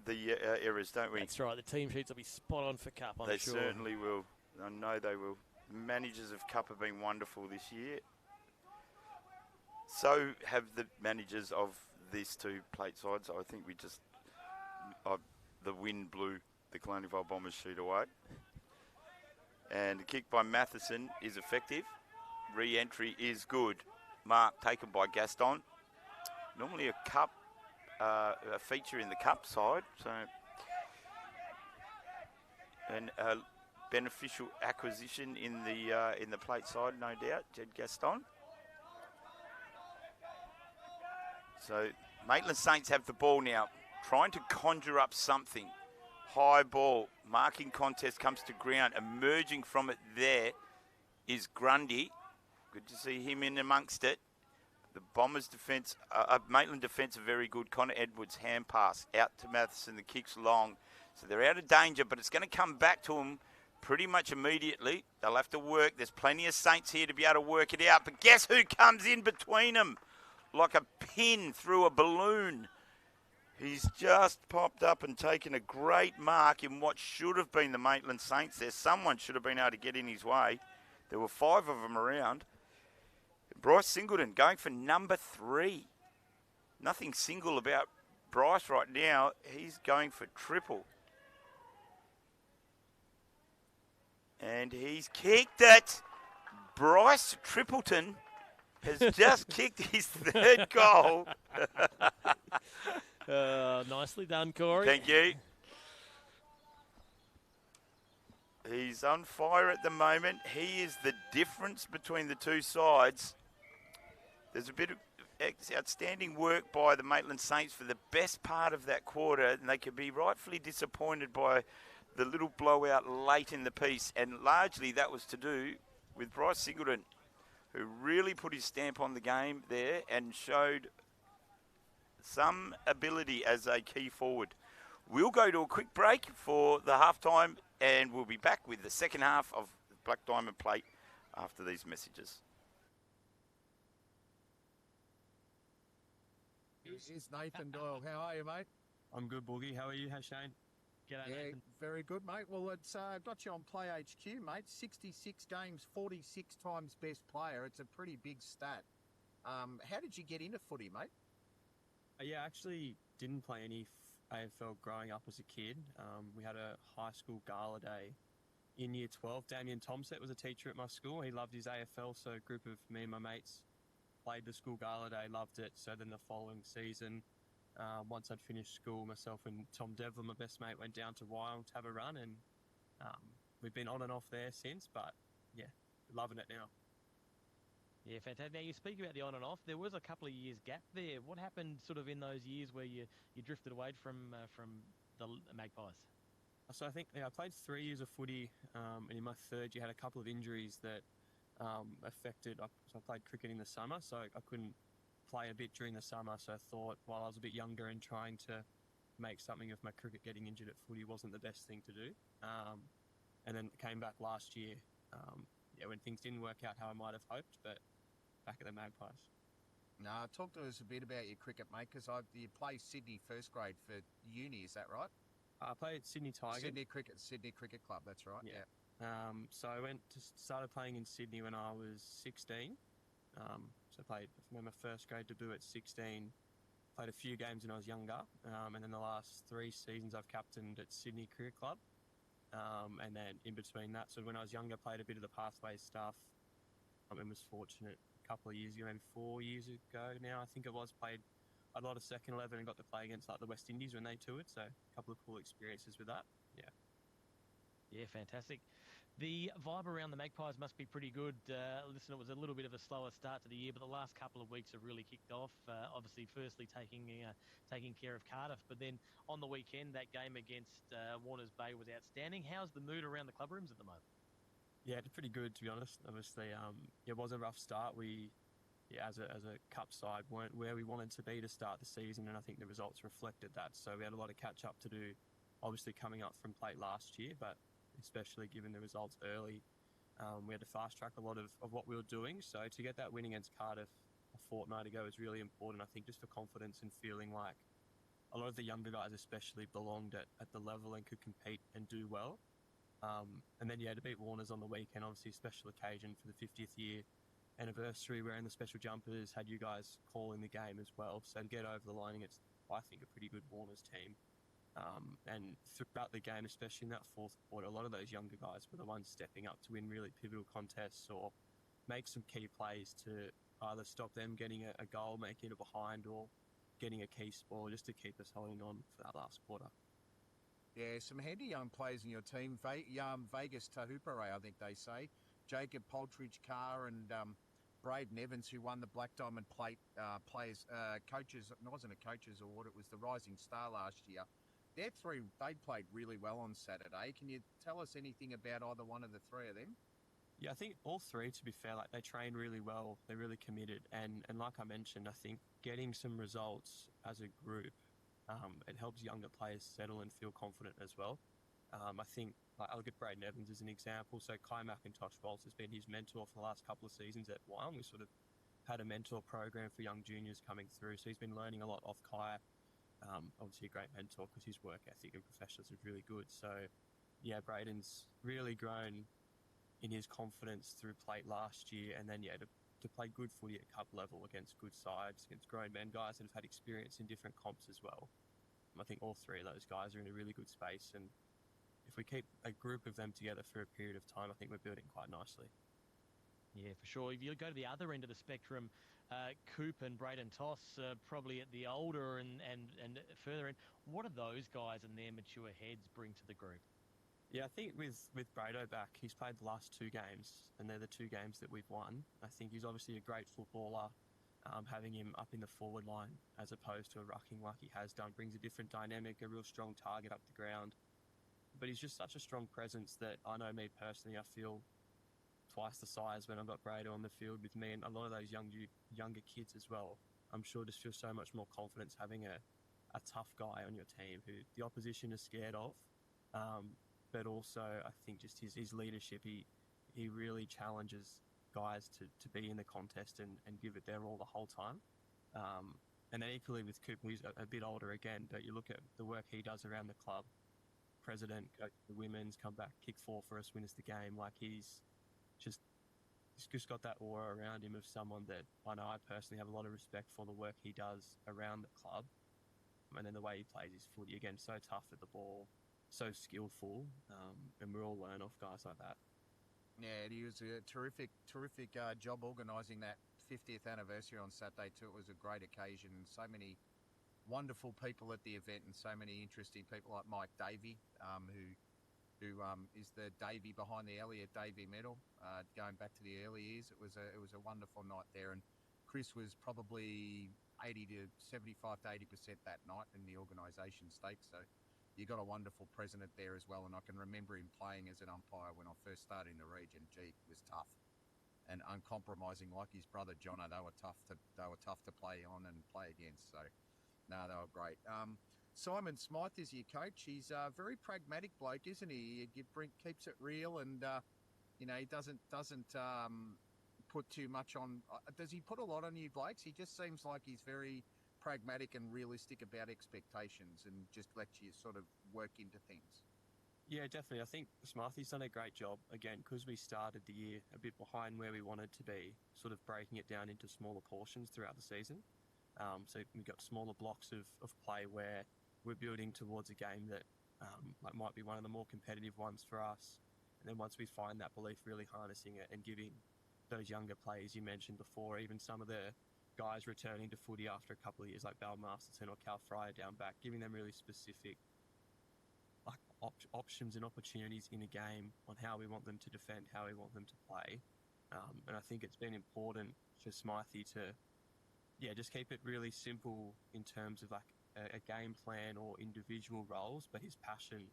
the errors, don't we? That's right. The team sheets will be spot on for Cup, I'm sure. They certainly will. I know they will. The managers of Cup have been wonderful this year. So have the managers of these two plate sides. I think we just... the wind blew the Killarney Vale Bombers sheet away. And the kick by Matheson is effective. Re-entry is good. Mark taken by Gaston. Normally a Cup... a feature in the Cup side, so and a beneficial acquisition in the plate side, no doubt. Jed Gaston. So Maitland Saints have the ball now, trying to conjure up something. High ball, marking contest comes to ground. Emerging from it there is Grundy. Good to see him in amongst it. The Bombers' defence, Maitland defence, are very good. Connor Edwards, hand pass out to Matheson. The kick's long. So they're out of danger, but it's going to come back to them pretty much immediately. They'll have to work. There's plenty of Saints here to be able to work it out. But guess who comes in between them? Like a pin through a balloon. He's just popped up and taken a great mark in what should have been the Maitland Saints there. Someone should have been able to get in his way. There were 5 of them around. Bryce Singleton going for number 3. Nothing single about Bryce right now. He's going for triple. And he's kicked it. Bryce Tripleton has just kicked his 3rd goal. Nicely done, Corey. Thank you. He's on fire at the moment. He is the difference between the two sides. There's a bit of outstanding work by the Maitland Saints for the best part of that quarter, and they could be rightfully disappointed by the little blowout late in the piece, and largely that was to do with Bryce Singleton, who really put his stamp on the game there and showed some ability as a key forward. We'll go to a quick break for the halftime, and we'll be back with the second half of the Black Diamond Plate after these messages. Here's Nathan Doyle. How are you, mate? I'm good, Boogie. How are you? How's Shane? G'day, Nathan. Very good, mate. Well, it's got you on Play HQ, mate. 66 games, 46 times best player. It's a pretty big stat. How did you get into footy, mate? Yeah, I actually didn't play any AFL growing up as a kid. We had a high school gala day in year 12. Damien Tomset was a teacher at my school. He loved his AFL, so a group of me and my mates played the school gala day, loved it. So then the following season, once I'd finished school, myself and Tom Devlin, my best mate, went down to Wyong to have a run, and we've been on and off there since, but yeah, loving it now. Yeah, fantastic. Now, you speak about the on and off. There was a couple of years gap there. What happened sort of in those years where you drifted away from the Magpies? So I think I played 3 years of footy, and in my 3rd year had a couple of injuries that affected. So I played cricket in the summer, so I couldn't play a bit during the summer. So I thought while I was a bit younger and trying to make something of my cricket, getting injured at footy wasn't the best thing to do. And then came back last year, when things didn't work out how I might have hoped, but back at the Magpies. No, talk to us a bit about your cricket, mate, because you play Sydney first grade for uni, is that right? I played at Sydney Tigers. Sydney Cricket Club, that's right, yeah. So I started playing in Sydney when I was 16. So I made my first grade debut at 16. Played a few games when I was younger, and then the last 3 seasons I've captained at Sydney Cricket Club. And then in between that, so when I was younger, played a bit of the pathways stuff, and was fortunate a couple of years ago, maybe 4 years ago now, I think it was, played a lot of second 11 and got to play against like the West Indies when they toured, so a couple of cool experiences with that. Yeah, fantastic. The vibe around the Magpies must be pretty good. Listen, it was a little bit of a slower start to the year, but the last couple of weeks have really kicked off. Obviously, firstly taking care of Cardiff, but then on the weekend, that game against Warners Bay was outstanding. How's the mood around the club rooms at the moment? Yeah, it's pretty good, to be honest. Obviously, it was a rough start. We, as a cup side, weren't where we wanted to be to start the season, and I think the results reflected that. So we had a lot of catch up to do, obviously coming up from plate last year, but especially given the results early, we had to fast track a lot of what we were doing. So to get that win against Cardiff a fortnight ago is really important, I think, just for confidence and feeling like a lot of the younger guys especially belonged at the level and could compete and do well. And then, to beat Warners on the weekend, obviously a special occasion for the 50th year anniversary, wearing the special jumpers, had you guys calling the game as well. So to get over the line against, I think, a pretty good Warners team. And throughout the game, especially in that fourth quarter, a lot of those younger guys were the ones stepping up to win really pivotal contests or make some key plays to either stop them getting a goal, making it behind, or getting a key spoil just to keep us holding on for that last quarter. Yeah, some handy young players in your team. Vegas Tahupare, I think they say. Jacob Poltridge-Carr and Braden Evans, who won the Black Diamond Plate coaches. It wasn't a coaches award, it was the Rising Star last year. They're three, they played really well on Saturday. Can you tell us anything about either one of the three of them? Yeah, I think all three, to be fair, like they train really well. They're really committed. And like I mentioned, I think getting some results as a group, it helps younger players settle and feel confident as well. I think, I'll get Braden Evans as an example. So Kai McIntosh Waltz has been his mentor for the last couple of seasons at Wyong. We sort of had a mentor program for young juniors coming through. So he's been learning a lot off Kai. Obviously a great mentor because his work ethic and professionalism is really good. So, yeah, Braden's really grown in his confidence through plate last year, and then, to play good footy at cup level against good sides, against grown men, guys that have had experience in different comps as well. I think all three of those guys are in a really good space, and if we keep a group of them together for a period of time, I think we're building quite nicely. Yeah, for sure. If you go to the other end of the spectrum, Coop and Braden Toss, probably at the older and further end, what do those guys and their mature heads bring to the group? Yeah, I think with Brado back, he's played the last two games, and they're the two games that we've won. I think he's obviously a great footballer. Having him up in the forward line as opposed to a rucking like he has done brings a different dynamic, a real strong target up the ground. But he's just such a strong presence that I know me personally, I feel twice the size when I've got Brado on the field with me, and a lot of those younger kids as well. I'm sure just feel so much more confidence having a tough guy on your team who the opposition is scared of. But also, I think just his leadership, he really challenges guys to be in the contest and give it their all the whole time. And then equally with Cooper, he's a bit older again, but you look at the work he does around the club, president, coach the women's, come back, kick four for us, win us the game. Like he's just got that aura around him of someone that I know I personally have a lot of respect for the work he does around the club. And then the way he plays his footy, again, so tough at the ball, so skillful, and we all learn off guys like that. Yeah, he was a terrific job organising that 50th anniversary on Saturday too. It was a great occasion. So many wonderful people at the event, and so many interesting people like Mike Davey, who is the Davey behind the Elliot Davey medal. Going back to the early years, it was a wonderful night there, and Chris was probably 80 to 75 to 80% that night in the organisation stake. So you got a wonderful president there as well, and I can remember him playing as an umpire when I first started in the region. Gee, it was tough and uncompromising, like his brother Jono. They were tough to play on and play against. So, no, they were great. Simon Smythe is your coach. He's a very pragmatic bloke, isn't he? He keeps it real, and he doesn't put too much on. Does he put a lot on you, Blakes? He just seems like he's very pragmatic and realistic about expectations and just lets you sort of work into things. Yeah, definitely. I think Smarthy's done a great job, again, because we started the year a bit behind where we wanted to be, sort of breaking it down into smaller portions throughout the season. So we've got smaller blocks of play where we're building towards a game that might be one of the more competitive ones for us. And then once we find that belief, really harnessing it and giving those younger players you mentioned before, even some of the guys returning to footy after a couple of years like Val Masterton or Cal Fryer down back, giving them really specific options and opportunities in a game on how we want them to defend, how we want them to play. And I think it's been important for Smythe to, just keep it really simple in terms of like a game plan or individual roles, but his passion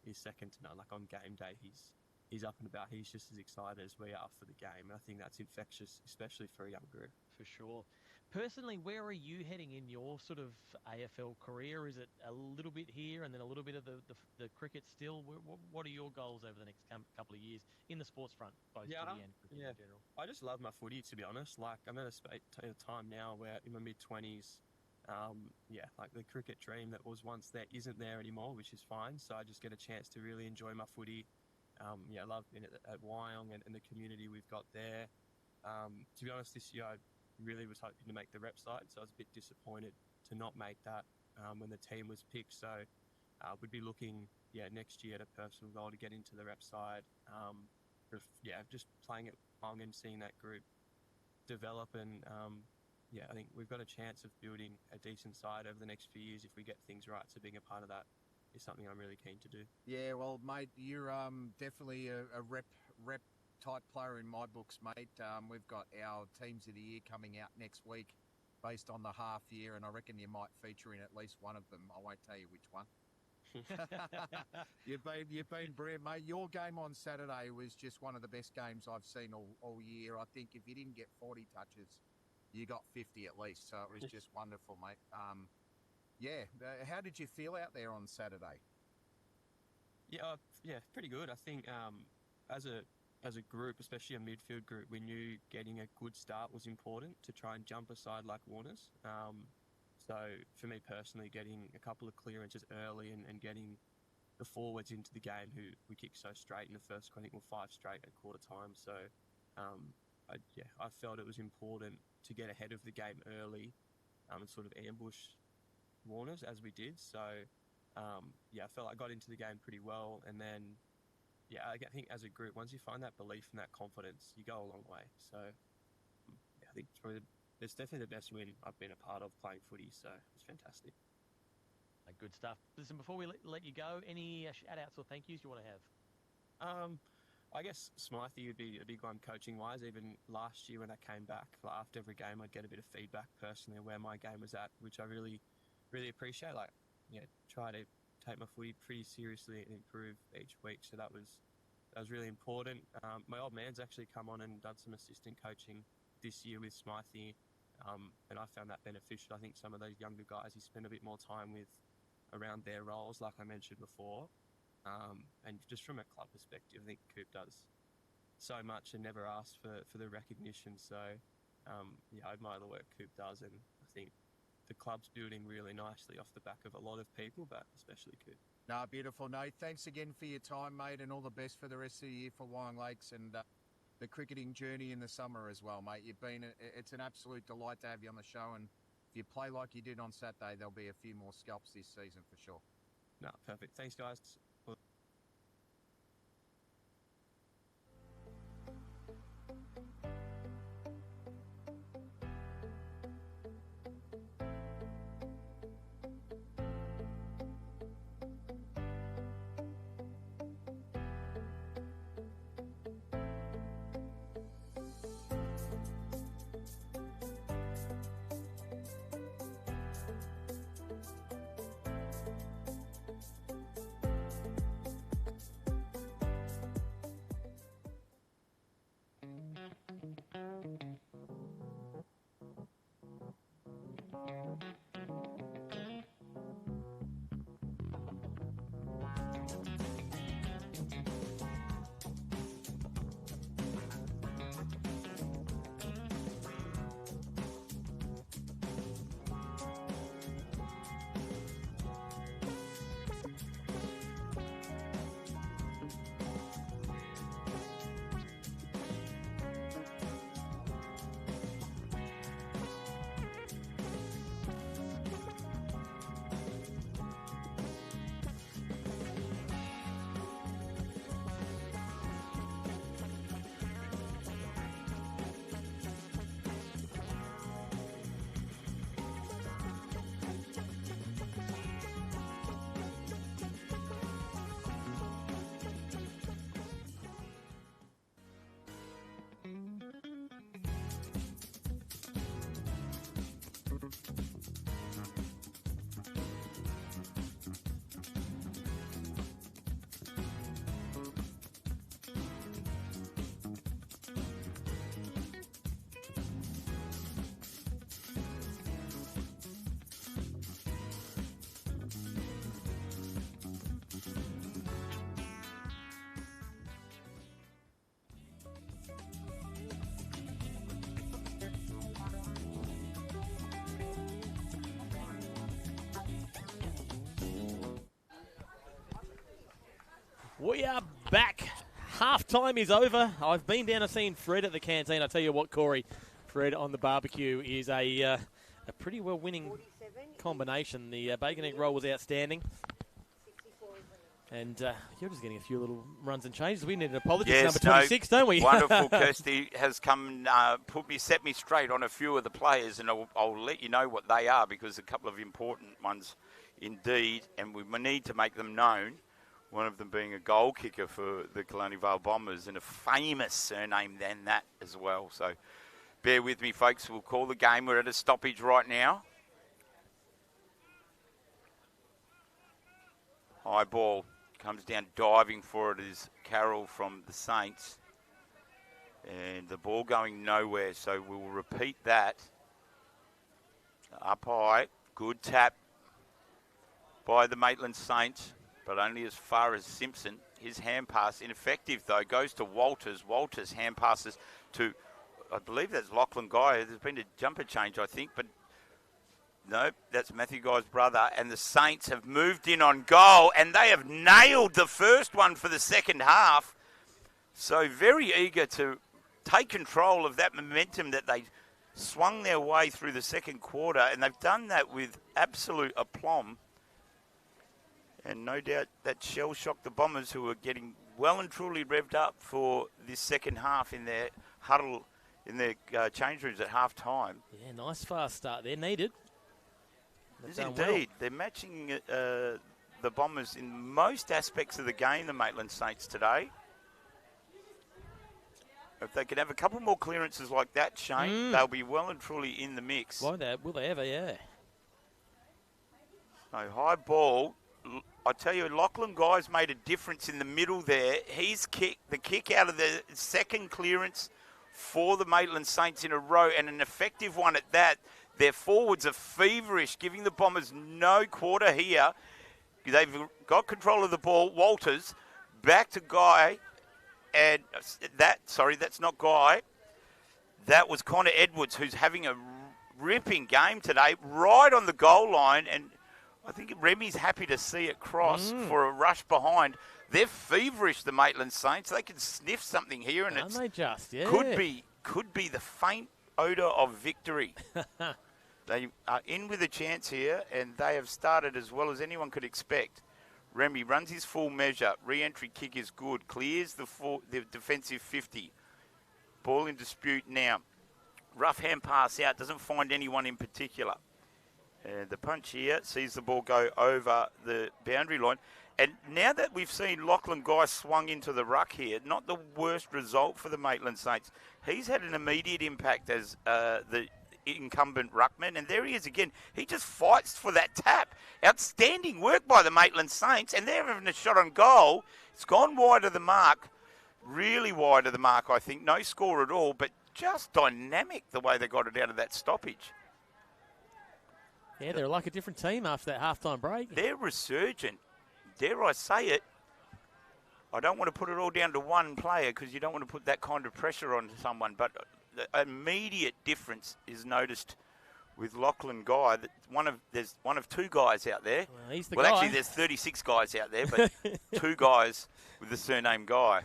is second to none. Like on game day, he's up and about. He's just as excited as we are for the game. And I think that's infectious, especially for a young group. For sure. Personally, where are you heading in your sort of AFL career? Is it a little bit here and then a little bit of the cricket still? What are your goals over the next couple of years in the sports front, both footy and cricket in general? I just love my footy, to be honest. Like, I'm at a time now where in my mid-20s, like the cricket dream that was once there isn't there anymore, which is fine. So I just get a chance to really enjoy my footy. I love being at Wyong and the community we've got there. To be honest, this year I really was hoping to make the rep side, so I was a bit disappointed to not make that when the team was picked. So we'd be looking, next year at a personal goal to get into the rep side. Just playing at Wyong and seeing that group develop and I think we've got a chance of building a decent side over the next few years if we get things right. So being a part of that is something I'm really keen to do. Yeah, well, mate, you're definitely a rep type player in my books, mate. We've got our teams of the year coming out next week based on the half year, and I reckon you might feature in at least one of them. I won't tell you which one. You've been brilliant, mate. Your game on Saturday was just one of the best games I've seen all year. I think if you didn't get 40 touches, you got 50 at least. So it was just wonderful, mate. How did you feel out there on Saturday? Pretty good. I think as a group, especially a midfield group, we knew getting a good start was important to try and jump a side like Warner's. So for me personally, getting a couple of clearances early and getting the forwards into the game who we kicked so straight in the first, I think we're 5 straight at quarter time. So I felt it was important to get ahead of the game early and sort of ambush Warner's as we did. So I felt I got into the game pretty well, and then I think as a group, once you find that belief and that confidence, you go a long way. So I think it's definitely the best win I've been a part of playing footy, so it's fantastic. Good stuff. Listen, before we let you go, any shout-outs or thank yous you want to have? I guess Smythe would be a big one coaching-wise. Even last year when I came back, after every game, I'd get a bit of feedback personally on where my game was at, which I really, really appreciate. Try to take my footy pretty seriously and improve each week. So that was really important. My old man's actually come on and done some assistant coaching this year with Smythe, and I found that beneficial. I think some of those younger guys he spent a bit more time with around their roles, like I mentioned before. And just from a club perspective, I think Coop does so much and never asks for the recognition. So, I admire the work Coop does, and I think the club's building really nicely off the back of a lot of people, but especially Coop. No, beautiful. No, thanks again for your time, mate, and all the best for the rest of the year for Wyong Lakes and the cricketing journey in the summer as well, mate. It's an absolute delight to have you on the show, and if you play like you did on Saturday, there'll be a few more scalps this season for sure. No, perfect. Thanks, guys. We are back. Half-time is over. I've been down and seen Fred at the canteen. I tell you what, Corey, Fred on the barbecue is a pretty well-winning combination. The bacon egg roll was outstanding. And you're just getting a few little runs and changes. We need an apologist number 26, don't we? Wonderful. Kirsty has come set me straight on a few of the players, and I'll let you know what they are because a couple of important ones indeed, and we need to make them known. One of them being a goal kicker for the Killarney Vale Bombers and a famous surname than that as well. So bear with me, folks. We'll call the game. We're at a stoppage right now. High ball. Comes down diving for it is Carroll from the Saints. And the ball going nowhere, so we'll repeat that. Up high, good tap by the Maitland Saints, but only as far as Simpson. His hand pass, ineffective though, goes to Walters. Walters hand passes to, I believe that's Lachlan Guy. There's been a jumper change, I think, but nope, that's Matthew Guy's brother. And the Saints have moved in on goal, and they have nailed the first one for the second half. So very eager to take control of that momentum that they swung their way through the second quarter, and they've done that with absolute aplomb. And no doubt that shell-shocked the Bombers, who are getting well and truly revved up for this second half in their huddle, in their change rooms at half-time. Yeah, nice fast start there, needed. Yes, indeed. Well. They're matching the Bombers in most aspects of the game, the Maitland Saints today. If they could have a couple more clearances like that, Shane, they'll be well and truly in the mix. Will they ever, yeah. So high ball. I tell you, Lachlan Guy's made a difference in the middle there. He's kicked the kick out of the second clearance for the Maitland Saints in a row, and an effective one at that. Their forwards are feverish, giving the Bombers no quarter here. They've got control of the ball. Walters back to Guy, and that's not Guy. That was Connor Edwards, who's having a ripping game today, right on the goal line, and I think Remy's happy to see it cross for a rush behind. They're feverish, the Maitland Saints. They can sniff something here, and could be the faint odour of victory. They are in with a chance here, and they have started as well as anyone could expect. Remy runs his full measure. Re-entry kick is good. Clears the defensive 50. Ball in dispute now. Rough hand pass out. Doesn't find anyone in particular. And the punch here sees the ball go over the boundary line. And now that we've seen Lachlan Guy swung into the ruck here, not the worst result for the Maitland Saints. He's had an immediate impact as the incumbent ruckman, and there he is again. He just fights for that tap. Outstanding work by the Maitland Saints, and they're having a shot on goal. It's gone wide of the mark, really wide of the mark, I think. No score at all, but just dynamic the way they got it out of that stoppage. Yeah, they're like a different team after that halftime break. They're resurgent. Dare I say it, I don't want to put it all down to one player because you don't want to put that kind of pressure on someone, but the immediate difference is noticed with Lachlan Guy. That there's one of two guys out there. Well, he's the guy. Actually, there's 36 guys out there, but two guys with the surname Guy.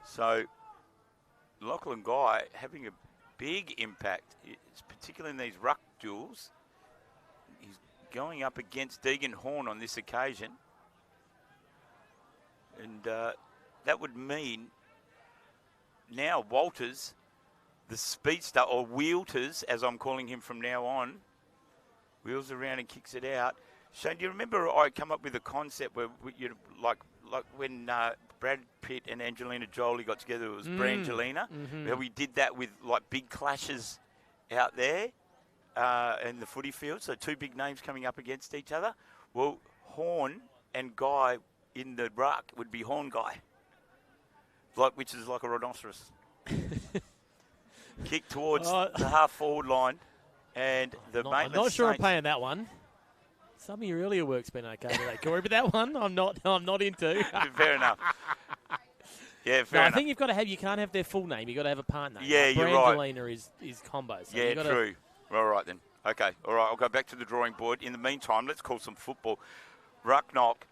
So Lachlan Guy having a big impact, particularly in these ruck duels. He's going up against Deegan Horn on this occasion. And that would mean now Walters, the speedster, or Wheelters, as I'm calling him from now on, wheels around and kicks it out. Shane, do you remember I come up with a concept where you like when Brad Pitt and Angelina Jolie got together? It was Brangelina. Where we did that with like big clashes out there in the footy field. So two big names coming up against each other. Well, Horn and Guy in the ruck would be Horn Guy, which is like a rhinoceros. Kick towards the half-forward line, and the Maitland I'm not sure I'm Saints. paying that one. Some of your earlier work's been okay today, Corey, but that one I'm not into. Fair enough. Yeah, fair enough. I think you can't have their full name. You've got to have a part name. Yeah, like you're right. Brangelina is combo. So yeah, true. All right then. Okay. All right. I'll go back to the drawing board. In the meantime, let's call some football. Ruck knock.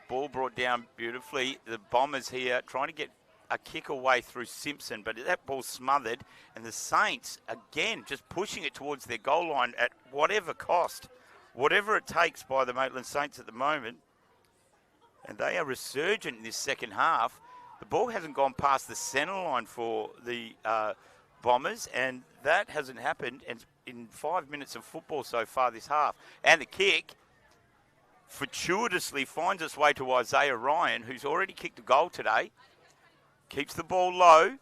Ball brought down beautifully. The Bombers here trying to get a kick away through Simpson, but that ball's smothered. And the Saints, again, just pushing it towards their goal line at whatever cost, whatever it takes by the Maitland Saints at the moment. And they are resurgent in this second half. The ball hasn't gone past the centre line for the Bombers, and that hasn't happened in 5 minutes of football so far this half. And the kick fortuitously finds its way to Isaiah Ryan, who's already kicked a goal today. Keeps the ball low.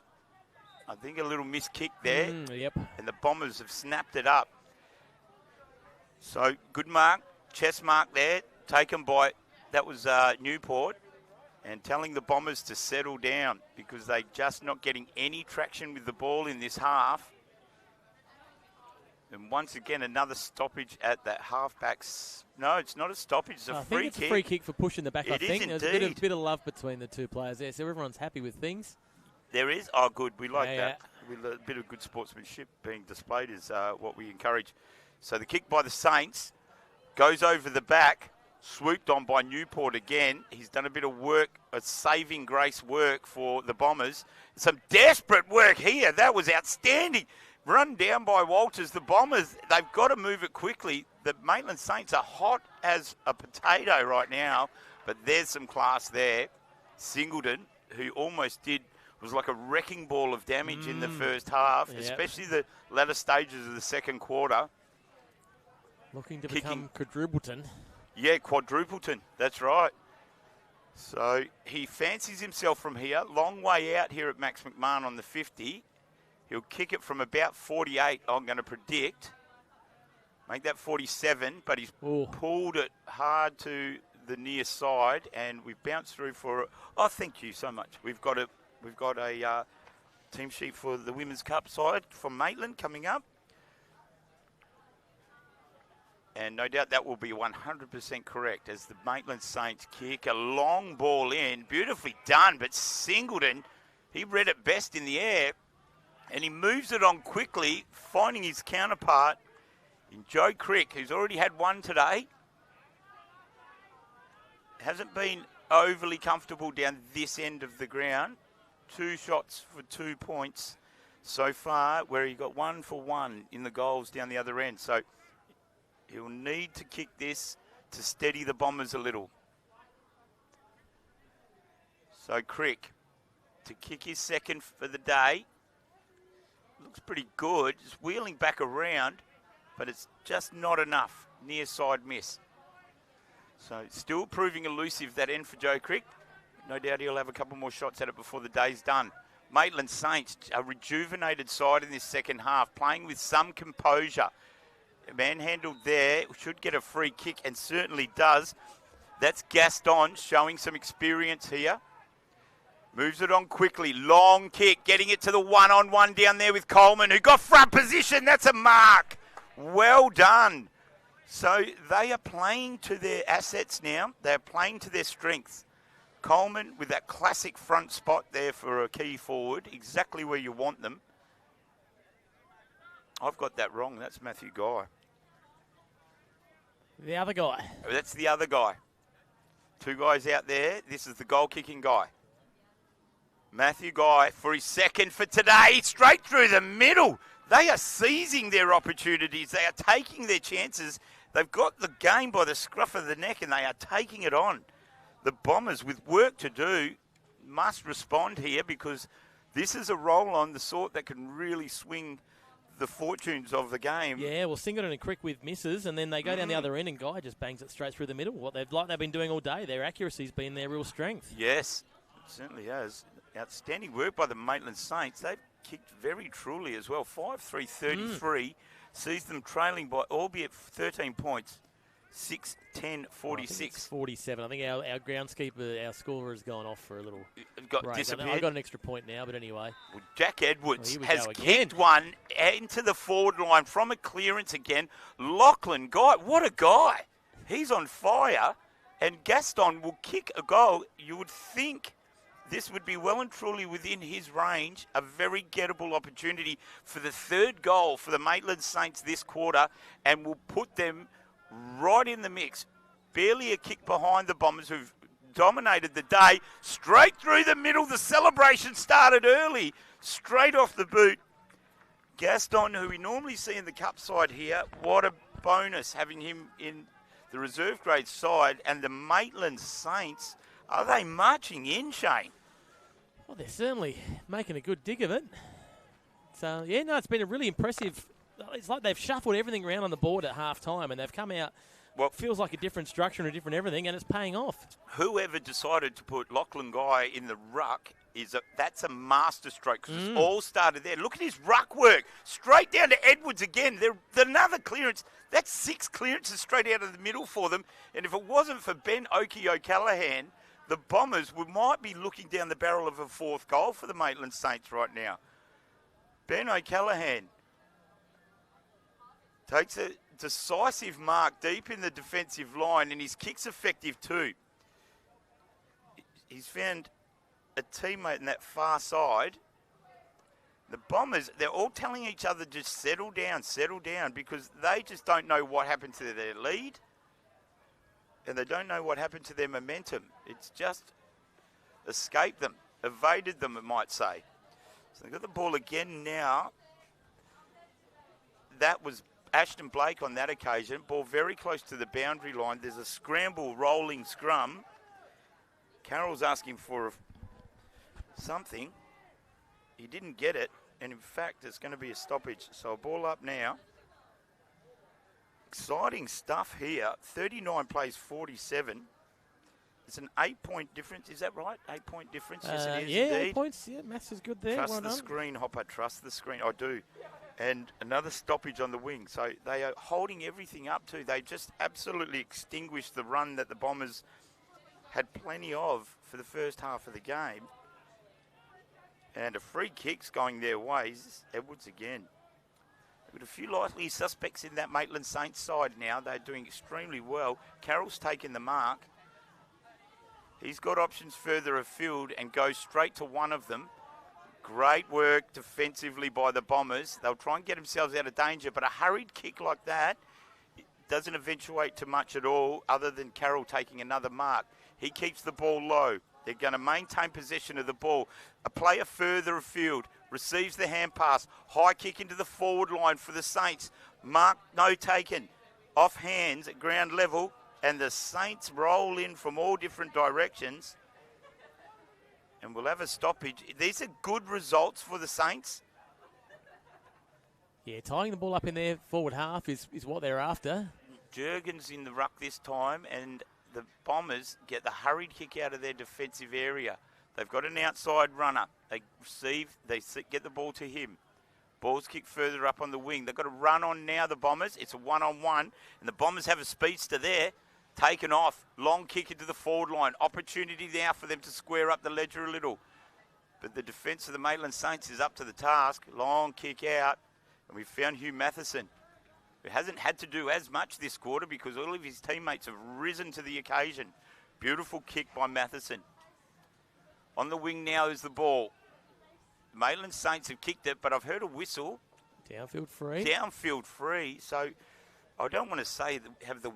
I think a little missed kick there. Yep. And the Bombers have snapped it up. So good mark, chest mark there, taken by, that was Newport. And telling the Bombers to settle down because they're just not getting any traction with the ball in this half. And once again, another stoppage at that halfbacks. No, it's not a stoppage. It's a free kick. It's a free kick for pushing the back, I think. Indeed. There's a bit of love between the two players there, so everyone's happy with things. There is? Oh, good. We like Yeah, that. With a bit of good sportsmanship being displayed is what we encourage. So the kick by the Saints goes over the back. Swooped on by Newport again. He's done a bit of work, a saving grace work for the Bombers. Some desperate work here. That was outstanding. Run down by Walters. The Bombers, they've got to move it quickly. The Maitland Saints are hot as a potato right now, but there's some class there. Singleton, who almost was like a wrecking ball of damage in the first half, especially the latter stages of the second quarter. Looking to become quadrupleton. Yeah, quadrupleton. That's right. So he fancies himself from here. Long way out here at Max McMahon on the 50. He'll kick it from about 48, I'm going to predict. Make that 47, but he's pulled it hard to the near side, and we've bounced through for... Oh, thank you so much. We've got a team sheet for the Women's Cup side from Maitland coming up. And no doubt that will be 100% correct as the Maitland Saints kick a long ball in. Beautifully done, but Singleton, he read it best in the air. And he moves it on quickly, finding his counterpart in Joe Crick, who's already had one today. Hasn't been overly comfortable down this end of the ground. 2 shots for 2 points so far, where he got 1 for 1 in the goals down the other end. So he'll need to kick this to steady the Bombers a little. So Crick to kick his second for the day. Looks pretty good. Just wheeling back around, but it's just not enough. Near side miss. So still proving elusive that end for Joe Crick. No doubt he'll have a couple more shots at it before the day's done. Maitland Saints, a rejuvenated side in this second half, playing with some composure. Manhandled there, should get a free kick and certainly does. That's Gaston showing some experience here. Moves it on quickly, long kick, getting it to the one-on-one down there with Coleman, who got front position. That's a mark. Well done. So they are playing to their assets now. They're playing to their strengths. Coleman with that classic front spot there for a key forward, exactly where you want them. I've got that wrong. That's Matthew Guy. The other guy. That's the other guy. 2 guys out there. This is the goal-kicking guy. Matthew Guy for his second for today. Straight through the middle. They are seizing their opportunities. They are taking their chances. They've got the game by the scruff of the neck and they are taking it on. The Bombers, with work to do, must respond here because this is a roll-on, the sort that can really swing the fortunes of the game. Yeah, well, Singleton and Crick with misses, and then they go down the other end, and Guy just bangs it straight through the middle. What they've been doing all day. Their accuracy's been their real strength. Yes, it certainly has. Outstanding work by the Maitland Saints. They've kicked very truly as well. 5-3-33 sees them trailing by, albeit 13 points. 6-10-46. 47. I think our groundskeeper, our scorer, has gone off for a little break. Disappeared. I got an extra point now, but anyway. Well, Jack Edwards we has go again. kicked one into the forward line from a clearance again. Lachlan Guy, what a guy. He's on fire. And Gaston will kick a goal. You would think this would be well and truly within his range. A very gettable opportunity for the 3rd goal for the Maitland Saints this quarter. And will put them right in the mix. Barely a kick behind the Bombers, who've dominated the day. Straight through the middle. The celebration started early. Straight off the boot. Gaston, who we normally see in the cup side here, what a bonus having him in the reserve grade side. And the Maitland Saints, are they marching in, Shane? Well, they're certainly making a good dig of it. So, yeah, no, it's been a really impressive. It's like they've shuffled everything around on the board at half time and they've come out. Well, feels like a different structure and a different everything, and it's paying off. Whoever decided to put Lachlan Guy in the ruck, that's a master stroke because it's all started there. Look at his ruck work. Straight down to Edwards again. Another clearance. That's 6 clearances straight out of the middle for them. And if it wasn't for Ben Oakey O'Callaghan, the Bombers might be looking down the barrel of a 4th goal for the Maitland Saints right now. Ben O'Callaghan takes a decisive mark deep in the defensive line, and his kick's effective too. He's found a teammate in that far side. The Bombers, they're all telling each other just settle down, because they just don't know what happened to their lead, and they don't know what happened to their momentum. It's just escaped them, evaded them, it might say. So they've got the ball again now. That was Ashton Blake on that occasion. Ball very close to the boundary line. There's a scramble, rolling scrum. Carroll's asking for something. He didn't get it. And in fact, it's going to be a stoppage. So a ball up now. Exciting stuff here. 39 plays 47. It's an 8-point difference. Is that right? 8-point difference? Yes, it is. Yeah, indeed. 8 points. Yeah, maths is good there. Trust the screen, Hopper. Trust the screen. I do. And another stoppage on the wing. So they are holding everything up too. They just absolutely extinguished the run that the Bombers had plenty of for the first half of the game. And a free kick's going their ways. Edwards again. We've got a few likely suspects in that Maitland Saints side now. They're doing extremely well. Carroll's taken the mark. He's got options further afield and goes straight to one of them. Great work defensively by the Bombers. They'll try and get themselves out of danger, but a hurried kick like that doesn't eventuate to much at all other than Carroll taking another mark. He keeps the ball low. They're going to maintain possession of the ball. A player further afield receives the hand pass. High kick into the forward line for the Saints. Mark no taken. Off hands at ground level, and the Saints roll in from all different directions. And we'll have a stoppage. These are good results for the Saints. Yeah, tying the ball up in their forward half is what they're after. Jurgen's in the ruck this time, and the Bombers get the hurried kick out of their defensive area. They've got an outside runner. They get the ball to him. Ball's kicked further up on the wing. They've got a run on now, the Bombers. It's a one-on-one, and the Bombers have a speedster there. Taken off, long kick into the forward line. Opportunity now for them to square up the ledger a little. But the defence of the Maitland Saints is up to the task. Long kick out, and we've found Hugh Matheson, who hasn't had to do as much this quarter because all of his teammates have risen to the occasion. Beautiful kick by Matheson. On the wing now is the ball. The Maitland Saints have kicked it, but I've heard a whistle. Downfield free. Downfield free, so I don't want to say that the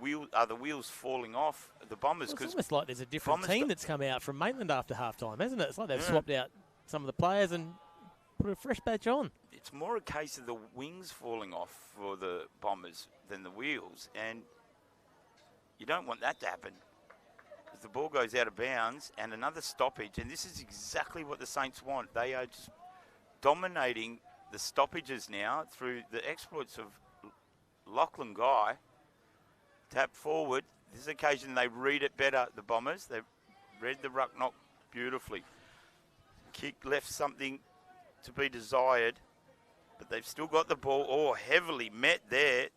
wheels falling off the Bombers. Well, it's almost like there's a different team that's come out from Maitland after half-time, hasn't it? It's like they've swapped out some of the players and put a fresh batch on. It's more a case of the wings falling off for the Bombers than the wheels, and you don't want that to happen. Because the ball goes out of bounds and another stoppage, and this is exactly what the Saints want. They are just dominating the stoppages now through the exploits of Lachlan Guy. Tap forward. This occasion they read it better, the Bombers. They read the ruck knock beautifully. Kick left something to be desired, but they've still got the ball. Oh, heavily met there.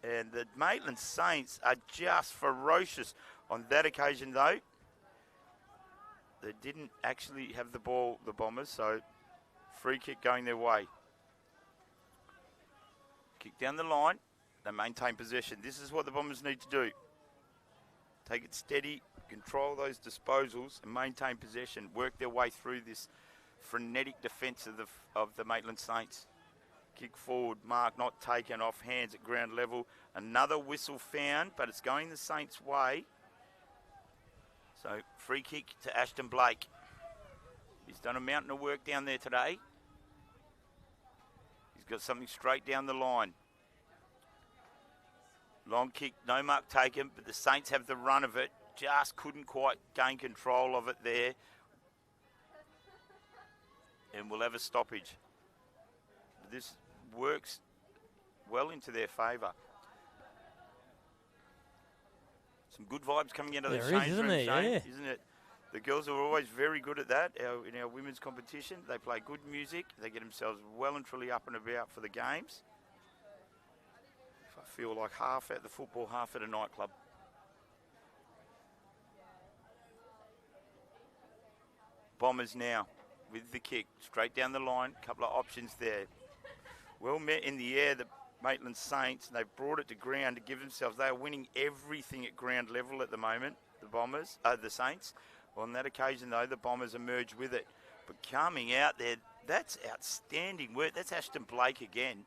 And the Maitland Saints are just ferocious on that occasion, though. They didn't actually have the ball, the Bombers, so free kick going their way. Kick down the line. They maintain possession. This is what the Bombers need to do. Take it steady, control those disposals, and maintain possession. Work their way through this frenetic defence of the Maitland Saints. Kick forward, mark not taken, off hands at ground level. Another whistle found, but it's going the Saints' way. So free kick to Ashton Blake. He's done a mountain of work down there today. He's got something straight down the line. Long kick, no mark taken, but the Saints have the run of it. Just couldn't quite gain control of it there. And we'll have a stoppage. This works well into their favour. Some good vibes coming out of the change room, Shane, isn't it? The girls are always very good at that. In our women's competition, they play good music. They get themselves well and truly up and about for the games. I feel like half at the football, half at a nightclub. Bombers now with the kick, straight down the line. A couple of options there. Well met in the air, the Maitland Saints, and they've brought it to ground to give themselves. They are winning everything at ground level at the moment, the Saints. On that occasion, though, the Bombers emerge with it. But coming out there, that's outstanding work. That's Ashton Blake again.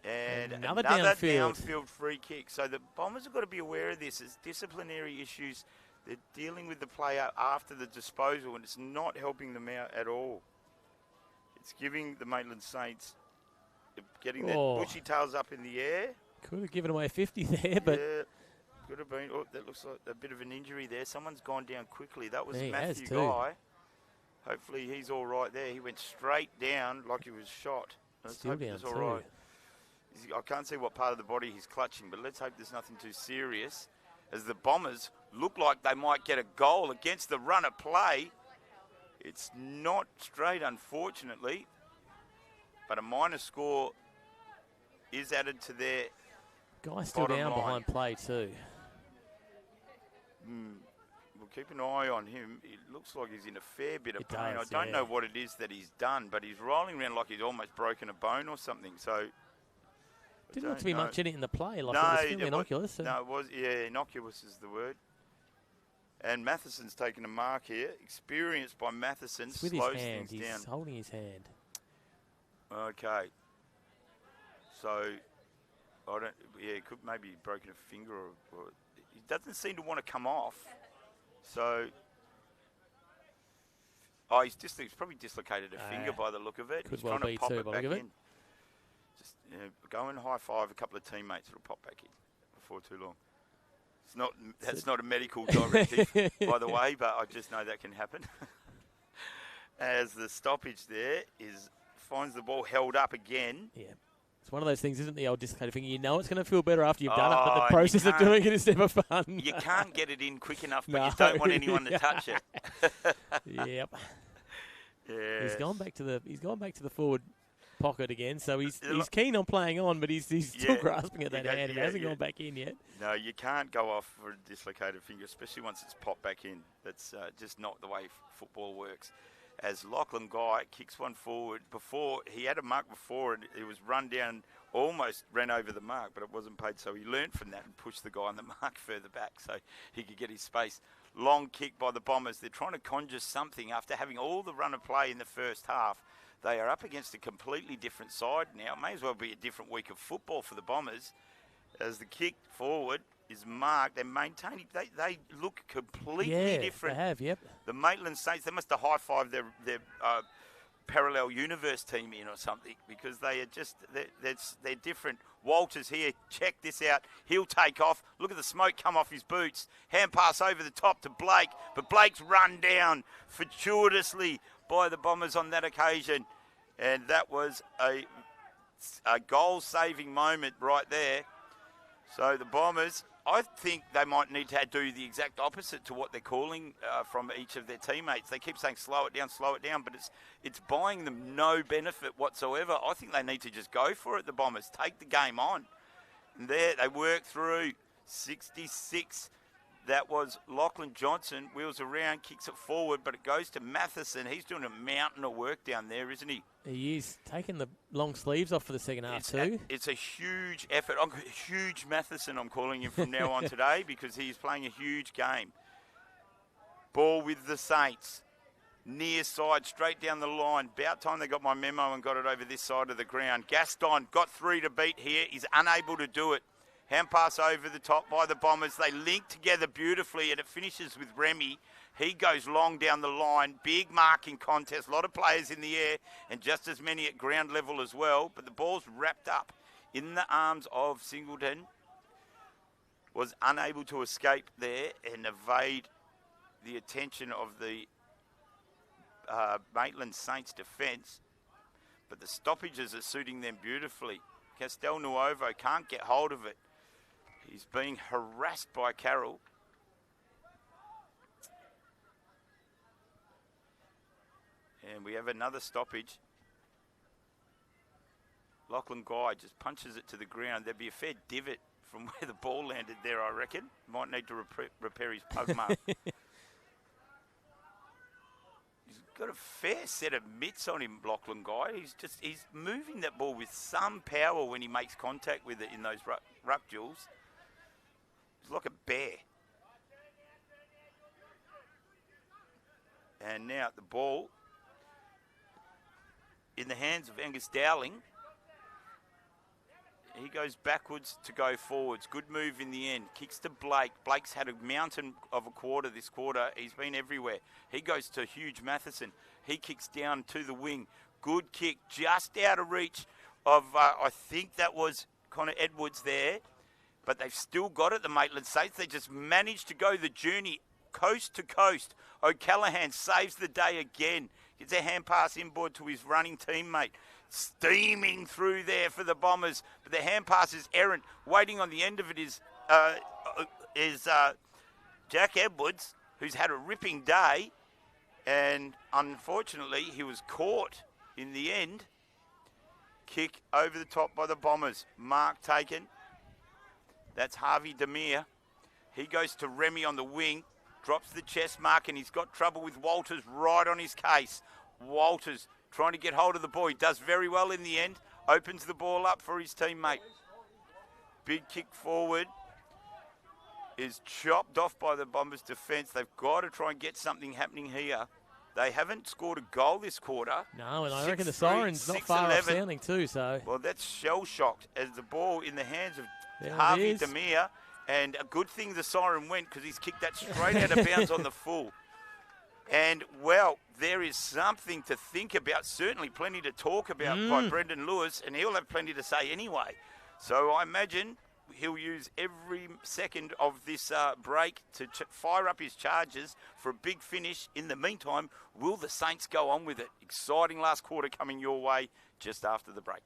And another downfield free kick. So the Bombers have got to be aware of this. As disciplinary issues, they're dealing with the player after the disposal, and it's not helping them out at all. It's giving the Maitland Saints getting their bushy tails up in the air. Could have given away 50 there, but... Yeah, could have been. Oh, that looks like a bit of an injury there. Someone's gone down quickly. That was Matthew Guy. Hopefully he's all right there. He went straight down like he was shot. Let's Still hope down he's all right. I can't see what part of the body he's clutching, but let's hope there's nothing too serious. As the Bombers look like they might get a goal against the run of play. It's not straight, unfortunately. But a minor score is added to their Guy's still down behind play too. We'll keep an eye on him. It looks like he's in a fair bit of pain. I don't know what it is that he's done, but he's rolling around like he's almost broken a bone or something. So didn't look to be much in it in the play. Like no, it was fairly innocuous. No, it was. Yeah, innocuous is the word. And Matheson's taken a mark here. Experienced by Matheson. It's with slows his hand. things down. He's holding his hand. Okay. So, I don't. Yeah, could maybe broken a finger, or he doesn't seem to want to come off. So, he's probably dislocated a finger by the look of it. Could He's well trying to pop be it too, back by the look of in. Just go and high five a couple of teammates. It'll pop back in before too long. It's not. That's not a medical directive, by the way, but I just know that can happen. As the stoppage there finds the ball held up again. Yeah. It's one of those things, isn't the old dislocated finger? You know it's going to feel better after you've done it, but the process of doing it is never fun. You can't get it in quick enough, but you don't want anyone to touch it. Yep. Yeah. He's gone back to the forward pocket again, so he's keen on playing on, but he's still grasping at that hand. It hasn't gone back in yet. No, you can't go off for a dislocated finger, especially once it's popped back in. That's just not the way football works. As Lachlan Guy kicks one forward, before he had a mark before and it was run down, almost ran over the mark, but it wasn't paid, so he learnt from that and pushed the guy on the mark further back so he could get his space. Long kick by the Bombers. They're trying to conjure something after having all the run of play in the first half. They are up against a completely different side now. It may as well be a different week of football for the Bombers. As the kick forward is marked, they're maintaining. They look completely different. They have, yep. The Maitland Saints, they must have high-fived their parallel universe team in or something, because they are just, they're different. Walters here, check this out. He'll take off. Look at the smoke come off his boots. Hand pass over the top to Blake, but Blake's run down fortuitously by the Bombers on that occasion. And that was a goal-saving moment right there. So the Bombers, I think they might need to do the exact opposite to what they're calling from each of their teammates. They keep saying slow it down, but it's buying them no benefit whatsoever. I think they need to just go for it, the Bombers. Take the game on. And there they work through 66. That was Lachlan Johnson. Wheels around, kicks it forward, but it goes to Matheson. He's doing a mountain of work down there, isn't he? He is taking the long sleeves off for the second half too. It's a huge effort. Huge Matheson, I'm calling him from now on today, because he's playing a huge game. Ball with the Saints. Near side, straight down the line. About time they got my memo and got it over this side of the ground. Gaston got 3 to beat here. He's unable to do it. Hand pass over the top by the Bombers. They link together beautifully, and it finishes with Remy. He goes long down the line. Big marking contest. A lot of players in the air and just as many at ground level as well. But the ball's wrapped up in the arms of Singleton. Was unable to escape there and evade the attention of the Maitland Saints defence. But the stoppages are suiting them beautifully. Castelnuovo can't get hold of it. He's being harassed by Carroll. And we have another stoppage. Lachlan Guy just punches it to the ground. There'd be a fair divot from where the ball landed there, I reckon. Might need to repair his pug mark. He's got a fair set of mitts on him, Lachlan Guy. He's moving that ball with some power when he makes contact with it in those ruck duels. He's like a bear. And now the ball in the hands of Angus Dowling. He goes backwards to go forwards. Good move in the end. Kicks to Blake. Blake's had a mountain of a quarter this quarter. He's been everywhere. He goes to Hugh Matheson. He kicks down to the wing. Good kick, just out of reach of, I think that was Connor Edwards there. But they've still got it, the Maitland Saints. They just managed to go the journey coast to coast. O'Callaghan saves the day again. Gets a hand pass inboard to his running teammate. Steaming through there for the Bombers. But the hand pass is errant. Waiting on the end of it is Jack Edwards, who's had a ripping day. And unfortunately, he was caught in the end. Kick over the top by the Bombers. Mark taken. That's Harvey Demir. He goes to Remy on the wing. Drops the chest mark, and he's got trouble with Walters right on his case. Walters trying to get hold of the ball. He does very well in the end. Opens the ball up for his teammate. Big kick forward is chopped off by the Bombers' defence. They've got to try and get something happening here. They haven't scored a goal this quarter. No, and I reckon the siren's not far off sounding too, so. Well, that's shell-shocked as the ball in the hands of Harvey Demir. And a good thing the siren went because he's kicked that straight out of bounds on the full. And, well, there is something to think about, certainly plenty to talk about by Brendan Lewis, and he'll have plenty to say anyway. So I imagine he'll use every second of this break to fire up his charges for a big finish. In the meantime, will the Saints go on with it? Exciting last quarter coming your way just after the break.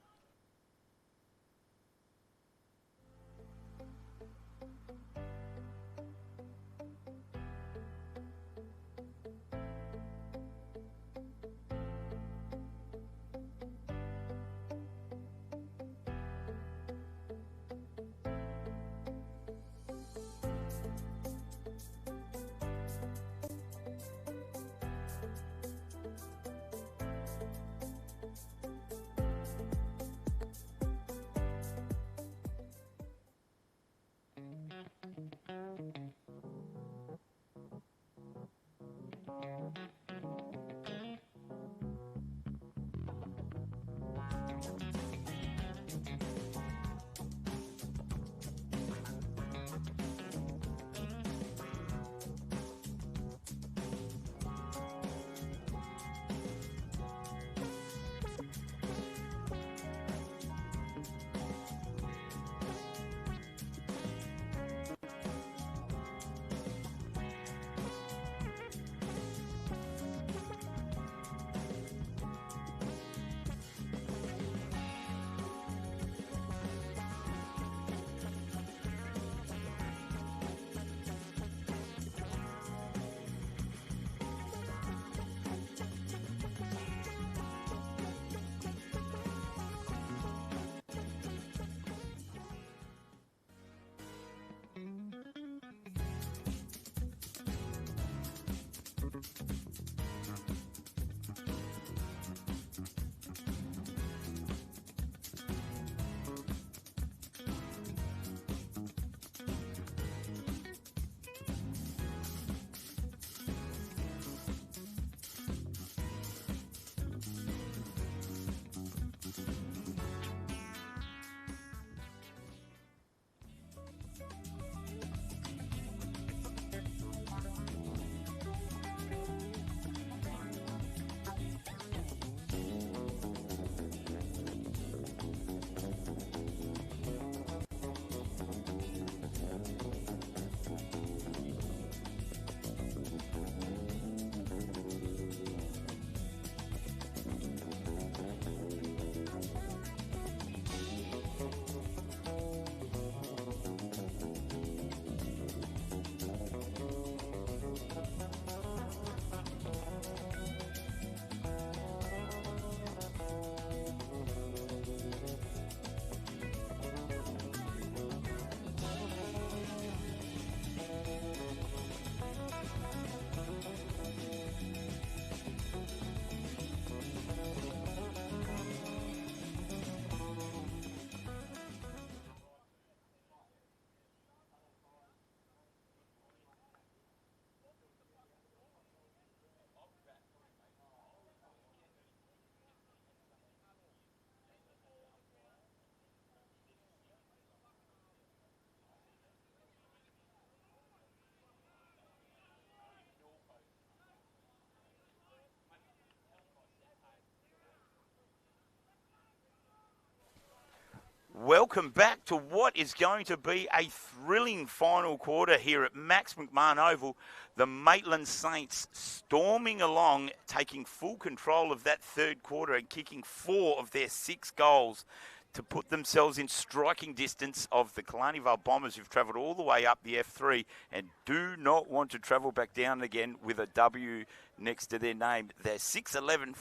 Welcome back to what is going to be a thrilling final quarter here at Max McMahon Oval. The Maitland Saints storming along, taking full control of that third quarter and kicking 4 of their 6 goals to put themselves in striking distance of the Killarney Vale Bombers, who've travelled all the way up the F3 and do not want to travel back down again with a W next to their name. They're 6'11",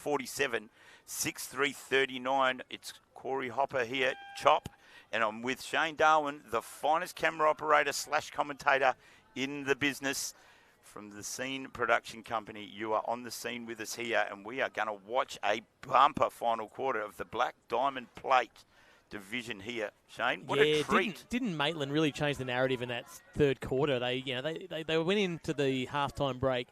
6'3", It's Corey Hopper here, Chop, and I'm with Shane Darwin, the finest camera operator / commentator in the business from the Scene Production Company. You are on the scene with us here, and we are going to watch a bumper final quarter of the Black Diamond Plate division here. Shane, what a treat. Didn't Maitland really change the narrative in that third quarter? They went into the halftime break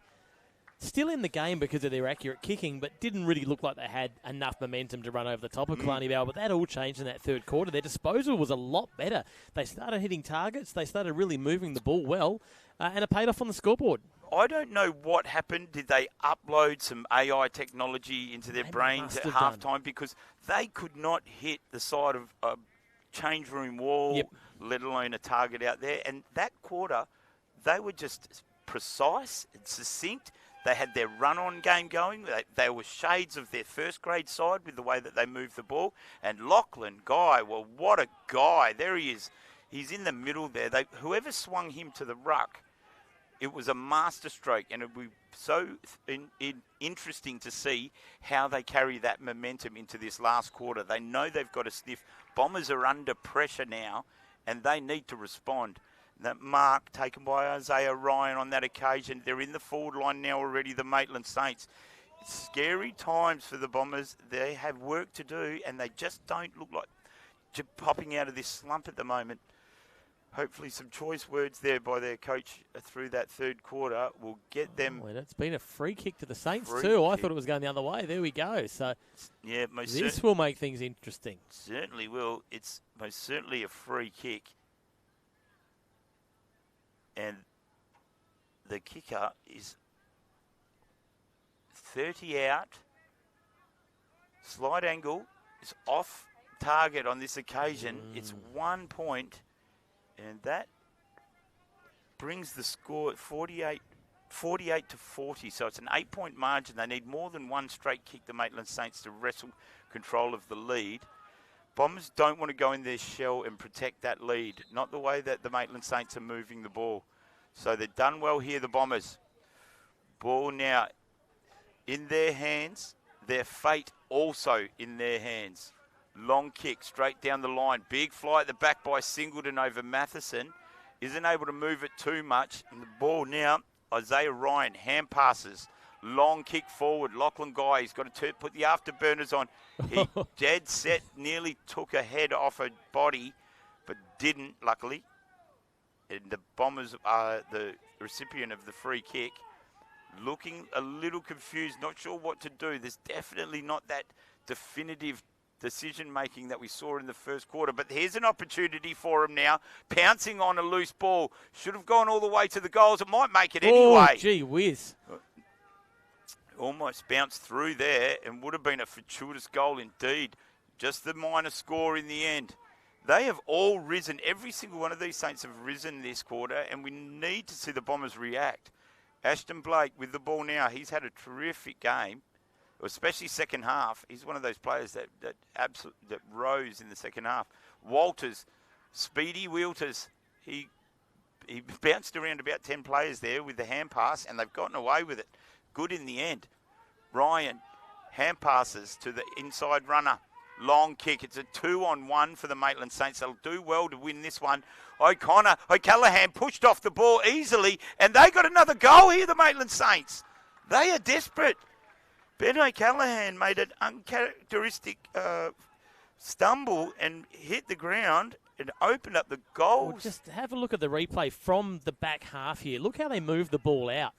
still in the game because of their accurate kicking, but didn't really look like they had enough momentum to run over the top of Killarney Vale. But that all changed in that third quarter. Their disposal was a lot better. They started hitting targets. They started really moving the ball well, and it paid off on the scoreboard. I don't know what happened. Did they upload some AI technology into their brains at halftime? Because they could not hit the side of a change room wall, let alone a target out there. And that quarter, they were just precise and succinct. They had their run-on game going. They were shades of their first-grade side with the way that they moved the ball. And Lachlan, well, what a guy. There he is. He's in the middle there. Whoever swung him to the ruck, it was a masterstroke, and it would be so interesting to see how they carry that momentum into this last quarter. They know they've got a sniff. Bombers are under pressure now, and they need to respond. That mark taken by Isaiah Ryan on that occasion. They're in the forward line now already, the Maitland Saints. It's scary times for the Bombers. They have work to do, and they just don't look like popping out of this slump at the moment. Hopefully some choice words there by their coach through that third quarter will get them... Oh, it's been a free kick to the Saints too. I thought it was going the other way. There we go. So yeah, this will make things interesting. Certainly will. It's most certainly a free kick. And the kicker is 30 out. Slight angle is off target on this occasion. It's 1 point. And that brings the score at 48 to 40. So it's an 8-point margin. They need more than one straight kick, the Maitland Saints, to wrestle control of the lead. Bombers don't want to go in their shell and protect that lead. Not the way that the Maitland Saints are moving the ball. So they've done well here, the Bombers. Ball now in their hands. Their fate also in their hands. Long kick straight down the line. Big fly at the back by Singleton over Matheson. Isn't able to move it too much. And the ball now, Isaiah Ryan, hand passes. Long kick forward. Lachlan Guy, he's got to put the afterburners on. He dead set, nearly took a head off a body, but didn't, luckily. And the Bombers are the recipient of the free kick. Looking a little confused, not sure what to do. There's definitely not that definitive decision-making that we saw in the first quarter. But here's an opportunity for him now. Pouncing on a loose ball. Should have gone all the way to the goals. It might make it anyway. Oh, gee whiz. Almost bounced through there and would have been a fortuitous goal indeed. Just the minor score in the end. They have all risen. Every single one of these Saints have risen this quarter, and we need to see the Bombers react. Ashton Blake with the ball now. He's had a terrific game, especially second half. He's one of those players that rose in the second half. Walters, Speedy Wilters, he bounced around about 10 players there with the hand pass, and they've gotten away with it. Good in the end. Ryan, hand passes to the inside runner. Long kick. It's a 2-on-1 for the Maitland Saints. They'll do well to win this one. O'Callaghan pushed off the ball easily, and they got another goal here, the Maitland Saints. They are desperate. Ben O'Callaghan made an uncharacteristic stumble and hit the ground and opened up the goals. Well, just have a look at the replay from the back half here. Look how they move the ball out.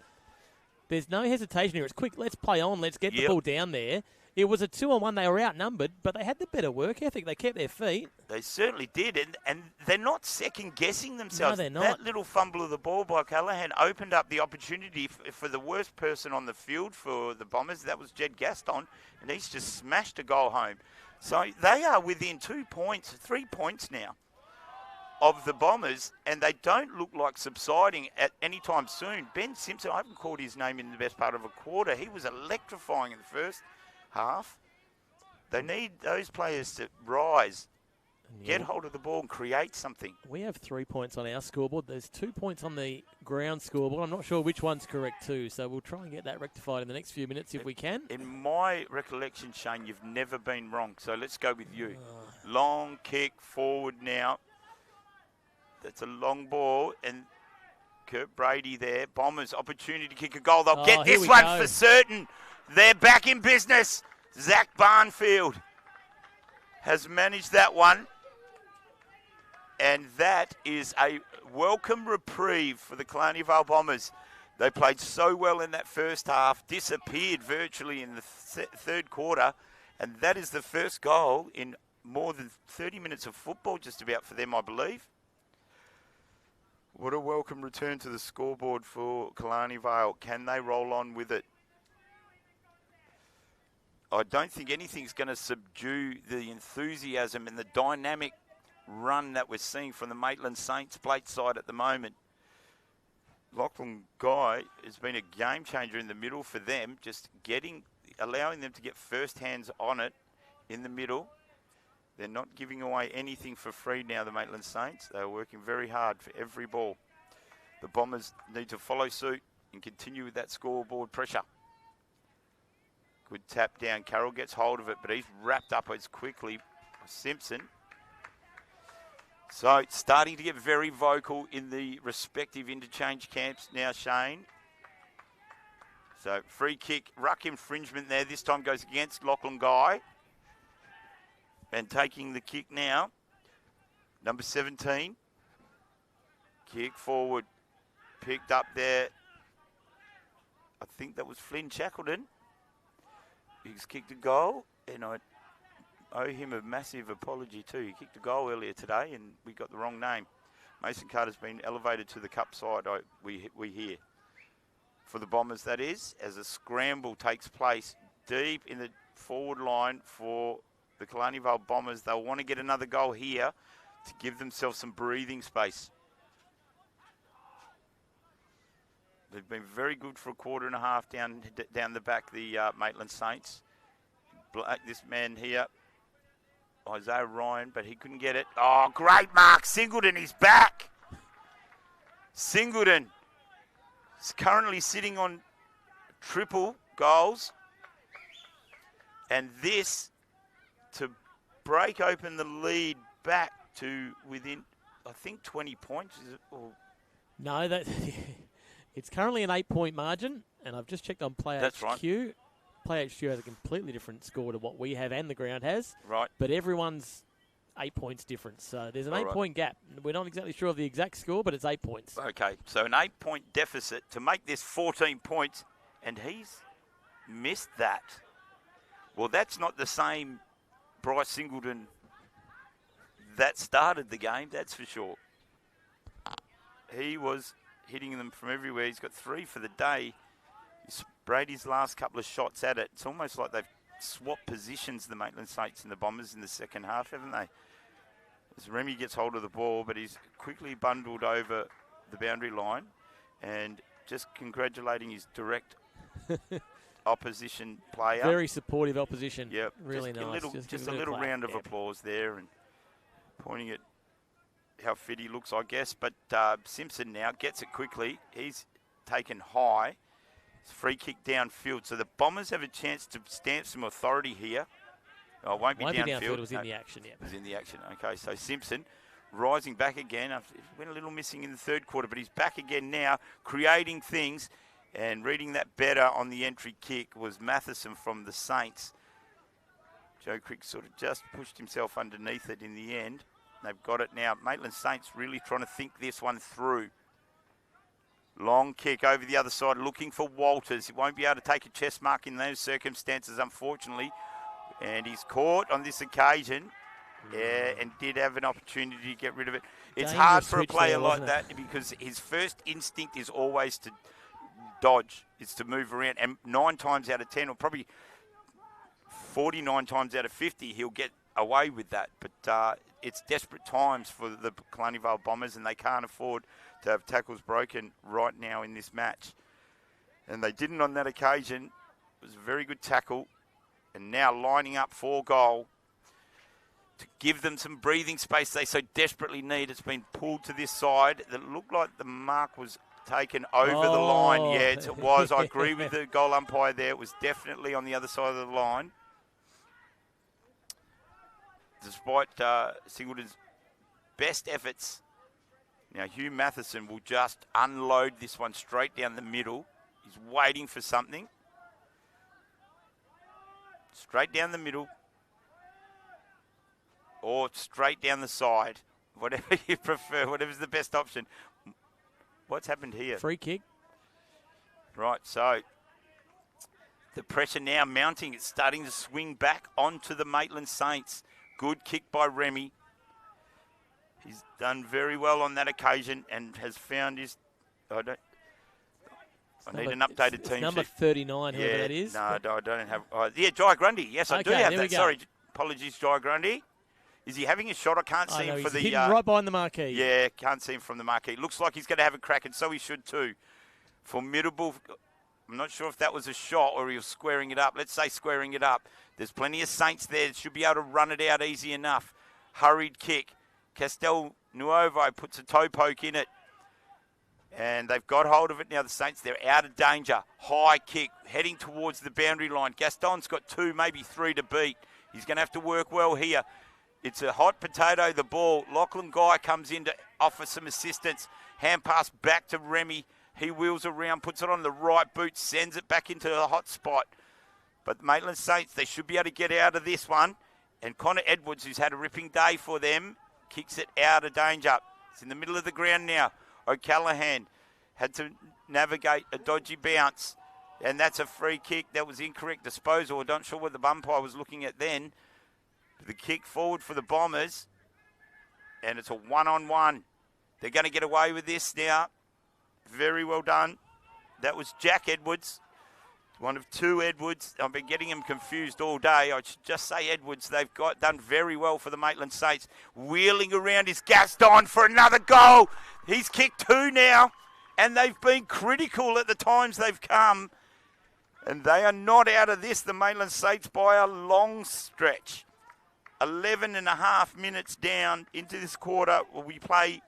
There's no hesitation here. It's quick. Let's play on. Let's get the ball down there. It was a 2-on-1. They were outnumbered, but they had the better work ethic. They kept their feet. They certainly did, and they're not second-guessing themselves. No, they're not. That little fumble of the ball by Callaghan opened up the opportunity for the worst person on the field for the Bombers. That was Jed Gaston, and he's just smashed a goal home. So they are within 2 points, 3 points now of the Bombers, and they don't look like subsiding at any time soon. Ben Simpson, I haven't called his name in the best part of a quarter. He was electrifying in the first half. They need those players to rise, get hold of the ball and create something. We have 3 points on our scoreboard. There's 2 points on the ground scoreboard. I'm not sure which one's correct too, so we'll try and get that rectified in the next few minutes if we can. In my recollection, Shane, you've never been wrong, so let's go with you. Long kick forward now. That's a long ball, and Kurt Brady there. Bombers, opportunity to kick a goal. They'll get this one for certain. They're back in business. Zach Barnfield has managed that one. And that is a welcome reprieve for the Killarney Vale Bombers. They played so well in that first half, disappeared virtually in the third quarter, and that is the first goal in more than 30 minutes of football just about for them, I believe. What a welcome return to the scoreboard for Killarney Vale. Can they roll on with it? I don't think anything's going to subdue the enthusiasm and the dynamic run that we're seeing from the Maitland Saints plate side at the moment. Lachlan Guy has been a game changer in the middle for them, just allowing them to get first hands on it in the middle. They're not giving away anything for free now, the Maitland Saints. They're working very hard for every ball. The Bombers need to follow suit and continue with that scoreboard pressure. Good tap down. Carroll gets hold of it, but he's wrapped up as quickly by Simpson. So it's starting to get very vocal in the respective interchange camps now, Shane. So free kick, ruck infringement there. This time goes against Lachlan Guy. And taking the kick now, number 17. Kick forward, picked up there. I think that was Flynn Shackleton. He's kicked a goal, and I owe him a massive apology too. He kicked a goal earlier today, and we got the wrong name. Mason Carter's been elevated to the cup side, we hear. For the Bombers, that is, as a scramble takes place deep in the forward line for the Killarney Vale Bombers. They'll want to get another goal here to give themselves some breathing space. They've been very good for a quarter and a half down the back, the Maitland Saints. This man here, Isaiah Ryan, but he couldn't get it. Oh, great mark. Singleton is back. Singleton is currently sitting on triple goals. And this to break open the lead back to within, I think, 20 points. Is it? Or no, it's currently an 8-point margin, and I've just checked on Play That's HQ. right. Play HQ has a completely different score to what we have and the ground has. Right. But everyone's 8 points difference. So there's an 8-point gap. We're not exactly sure of the exact score, but it's 8 points. Okay, so an 8-point deficit to make this 14 points, and he's missed that. Well, that's not the same Bryce Singleton that started the game, that's for sure. He was hitting them from everywhere. He's got 3 for the day. Brady's last couple of shots at it. It's almost like they've swapped positions, the Maitland Saints and the Bombers, in the second half, haven't they? As Remy gets hold of the ball, but he's quickly bundled over the boundary line, and just congratulating his direct opposition player. Very supportive opposition. Yep. Really nice. Just a little round of applause there, and pointing at how fit he looks, I guess. But Simpson now gets it quickly. He's taken high. It's free kick downfield. So the Bombers have a chance to stamp some authority here. Oh, it won't be downfield. It was in the action, yeah. It was in the action. Okay, so Simpson rising back again. Went a little missing in the third quarter, but he's back again now, creating things. And reading that better on the entry kick was Matheson from the Saints. Joe Crick sort of just pushed himself underneath it in the end. They've got it now. Maitland Saints really trying to think this one through. Long kick over the other side, looking for Walters. He won't be able to take a chest mark in those circumstances, unfortunately. And he's caught on this occasion. Yeah, and did have an opportunity to get rid of it. It's hard for a player like that because his first instinct is always to dodge. It's to move around. And 9 times out of 10, or probably 49 times out of 50, he'll get away with that. But it's desperate times for the Killarney Vale Bombers, and they can't afford to have tackles broken right now in this match. And they didn't on that occasion. It was a very good tackle. And now lining up for goal to give them some breathing space they so desperately need. It's been pulled to this side. It looked like the mark was taken over the line. Yeah, it was. I agree with the goal umpire there. It was definitely on the other side of the line. Despite Singleton's best efforts, now Hugh Matheson will just unload this one straight down the middle. He's waiting for something. Straight down the middle. Or straight down the side. Whatever you prefer, whatever's the best option. What's happened here? Free kick. Right, so the pressure now mounting. It's starting to swing back onto the Maitland Saints. Good kick by Remy. He's done very well on that occasion and has found his... I need an updated team sheet. Number 39, whoever that is. No, I don't have... Jai Grundy. Yes, I do have that. Sorry, apologies, Jai Grundy. Is he having a shot? I can't see him for the... He's hidden right behind the marquee. Yeah, can't see him from the marquee. Looks like he's going to have a crack, and so he should too. Formidable. I'm not sure if that was a shot or he was squaring it up. Let's say squaring it up. There's plenty of Saints there. Should be able to run it out easy enough. Hurried kick. Castel Nuovo puts a toe poke in it. And they've got hold of it now, the Saints. They're out of danger. High kick, heading towards the boundary line. Gaston's got 2, maybe 3 to beat. He's going to have to work well here. It's a hot potato, the ball. Lachlan Guy comes in to offer some assistance. Hand pass back to Remy. He wheels around, puts it on the right boot, sends it back into the hot spot. But the Maitland Saints, they should be able to get out of this one. And Connor Edwards, who's had a ripping day for them, kicks it out of danger. It's in the middle of the ground now. O'Callaghan had to navigate a dodgy bounce. And that's a free kick. That was incorrect disposal. I'm not sure what the umpire was looking at then. The kick forward for the Bombers. And it's a one-on-one. They're going to get away with this now. Very well done. That was Jack Edwards. One of 2 Edwards. I've been getting them confused all day. I should just say Edwards. They've done very well for the Maitland Saints. Wheeling around is Gaston for another goal. He's kicked 2 now. And they've been critical at the times they've come. And they are not out of this, the Maitland Saints, by a long stretch. 11 and a half minutes down into this quarter. Will we play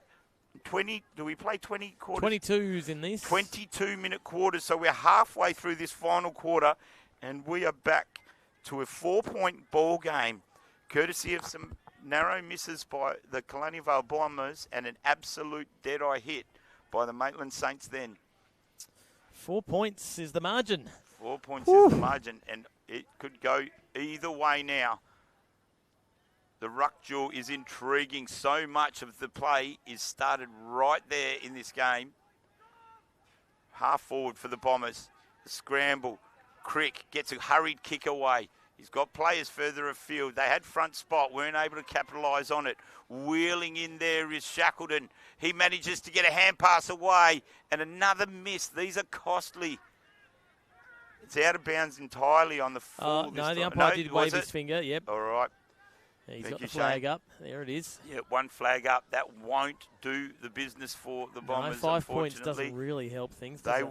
20? Do we play 20 quarters? 22's in this. 22-minute quarters. So we're halfway through this final quarter, and we are back to a 4-point ball game, courtesy of some narrow misses by the Killarney Vale Bombers and an absolute dead-eye hit by the Maitland Saints then. 4 points is the margin. 4 points is the margin, and it could go either way now. The ruck duel is intriguing. So much of the play is started right there in this game. Half forward for the Bombers. The scramble. Crick gets a hurried kick away. He's got players further afield. They had front spot, weren't able to capitalise on it. Wheeling in there is Shackleton. He manages to get a hand pass away. And another miss. These are costly. It's out of bounds entirely on the full. No, the umpire did wave his finger. Yep. All right. He's got the flag up. There it is. Yeah, 1 flag up. That won't do the business for the Bombers, 5 points doesn't really help things, does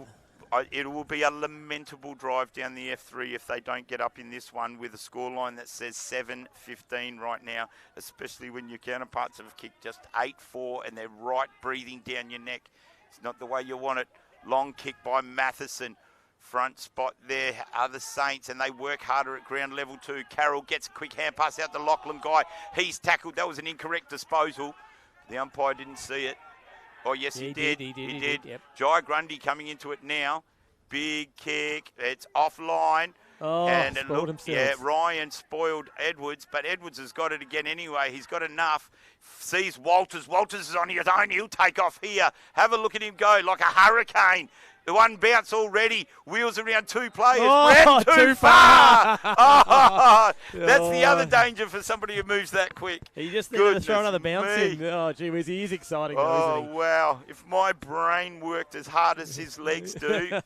it? It will be a lamentable drive down the F3 if they don't get up in this one with a scoreline that says 7-15 right now, especially when your counterparts have kicked just 8-4 and they're right breathing down your neck. It's not the way you want it. Long kick by Matheson. Front spot there are the Saints, and they work harder at ground level too. Carroll gets a quick hand pass out to Lachlan Guy. He's tackled. That was an incorrect disposal. The umpire didn't see it. Oh, yes, he did. He did. Yep. Jai Grundy coming into it now. Big kick. It's offline. Oh, and spoiled himself. Yeah, Ryan spoiled Edwards, but Edwards has got it again anyway. He's got enough. Sees Walters. Walters is on his own. He'll take off here. Have a look at him go like a hurricane. The one bounce already, wheels around 2 players. Ran too far. That's the other danger for somebody who moves that quick. He just needed to throw another bounce in. Oh, gee whiz, he is exciting though, isn't he? Wow. If my brain worked as hard as his legs do,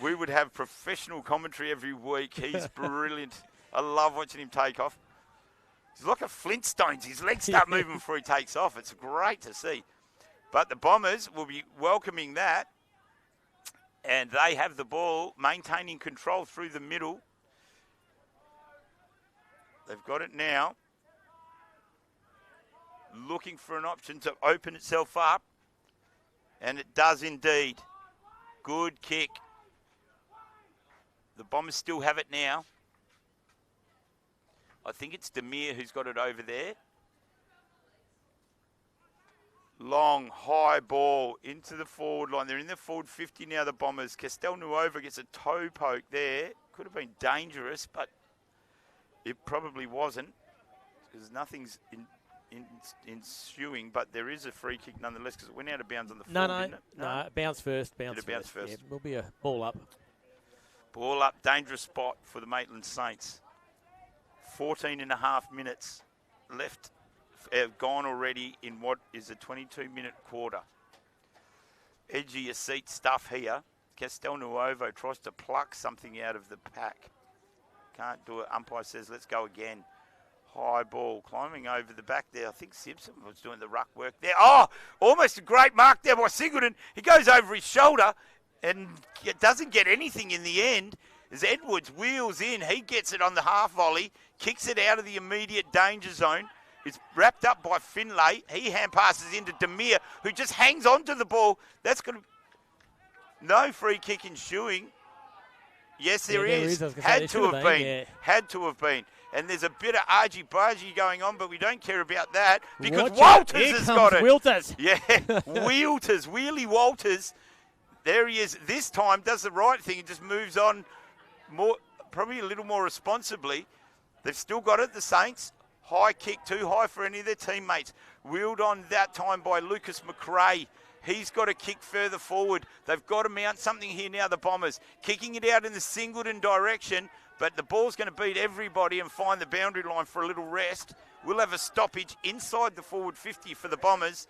we would have professional commentary every week. He's brilliant. I love watching him take off. He's like a Flintstones. His legs start moving before he takes off. It's great to see. But the Bombers will be welcoming that. And they have the ball, maintaining control through the middle. They've got it now. Looking for an option to open itself up. And it does indeed. Good kick. The Bombers still have it now. I think it's Demir who's got it over there. Long, high ball into the forward line. They're in the forward 50 now, the Bombers. Castelnuovo gets a toe poke there. Could have been dangerous, but it probably wasn't because nothing's ensuing. But there is a free kick nonetheless because it went out of bounds on the full, didn't it? No, bounce first. Did it bounce first? Yeah, will be a ball up. Ball up, dangerous spot for the Maitland Saints. 14 and a half minutes left. Gone already in what is a 22-minute quarter. Edge of your seat stuff here. Castelnuovo tries to pluck something out of the pack. Can't do it. Umpire says, let's go again. High ball climbing over the back there. I think Simpson was doing the ruck work there. Oh, almost a great mark there by Singleton. He goes over his shoulder and it doesn't get anything in the end. As Edwards wheels in, he gets it on the half volley, kicks it out of the immediate danger zone. It's wrapped up by Finlay. He hand passes into Demir, who just hangs on to the ball. That's going to... No free kick ensuing. Yes, there is. Had to have been. Yeah. Had to have been. And there's a bit of argy-bargy going on, but we don't care about that because Walters has got it. Walters. Yeah, Walters, Wheelie Walters. There he is. This time does the right thing and just moves on more, probably a little more responsibly. They've still got it, the Saints. High kick, too high for any of their teammates. Wheeled on that time by Lucas McRae. He's got to kick further forward. They've got to mount something here now, the Bombers. Kicking it out in the Singleton direction, but the ball's going to beat everybody and find the boundary line for a little rest. We'll have a stoppage inside the forward 50 for the Bombers.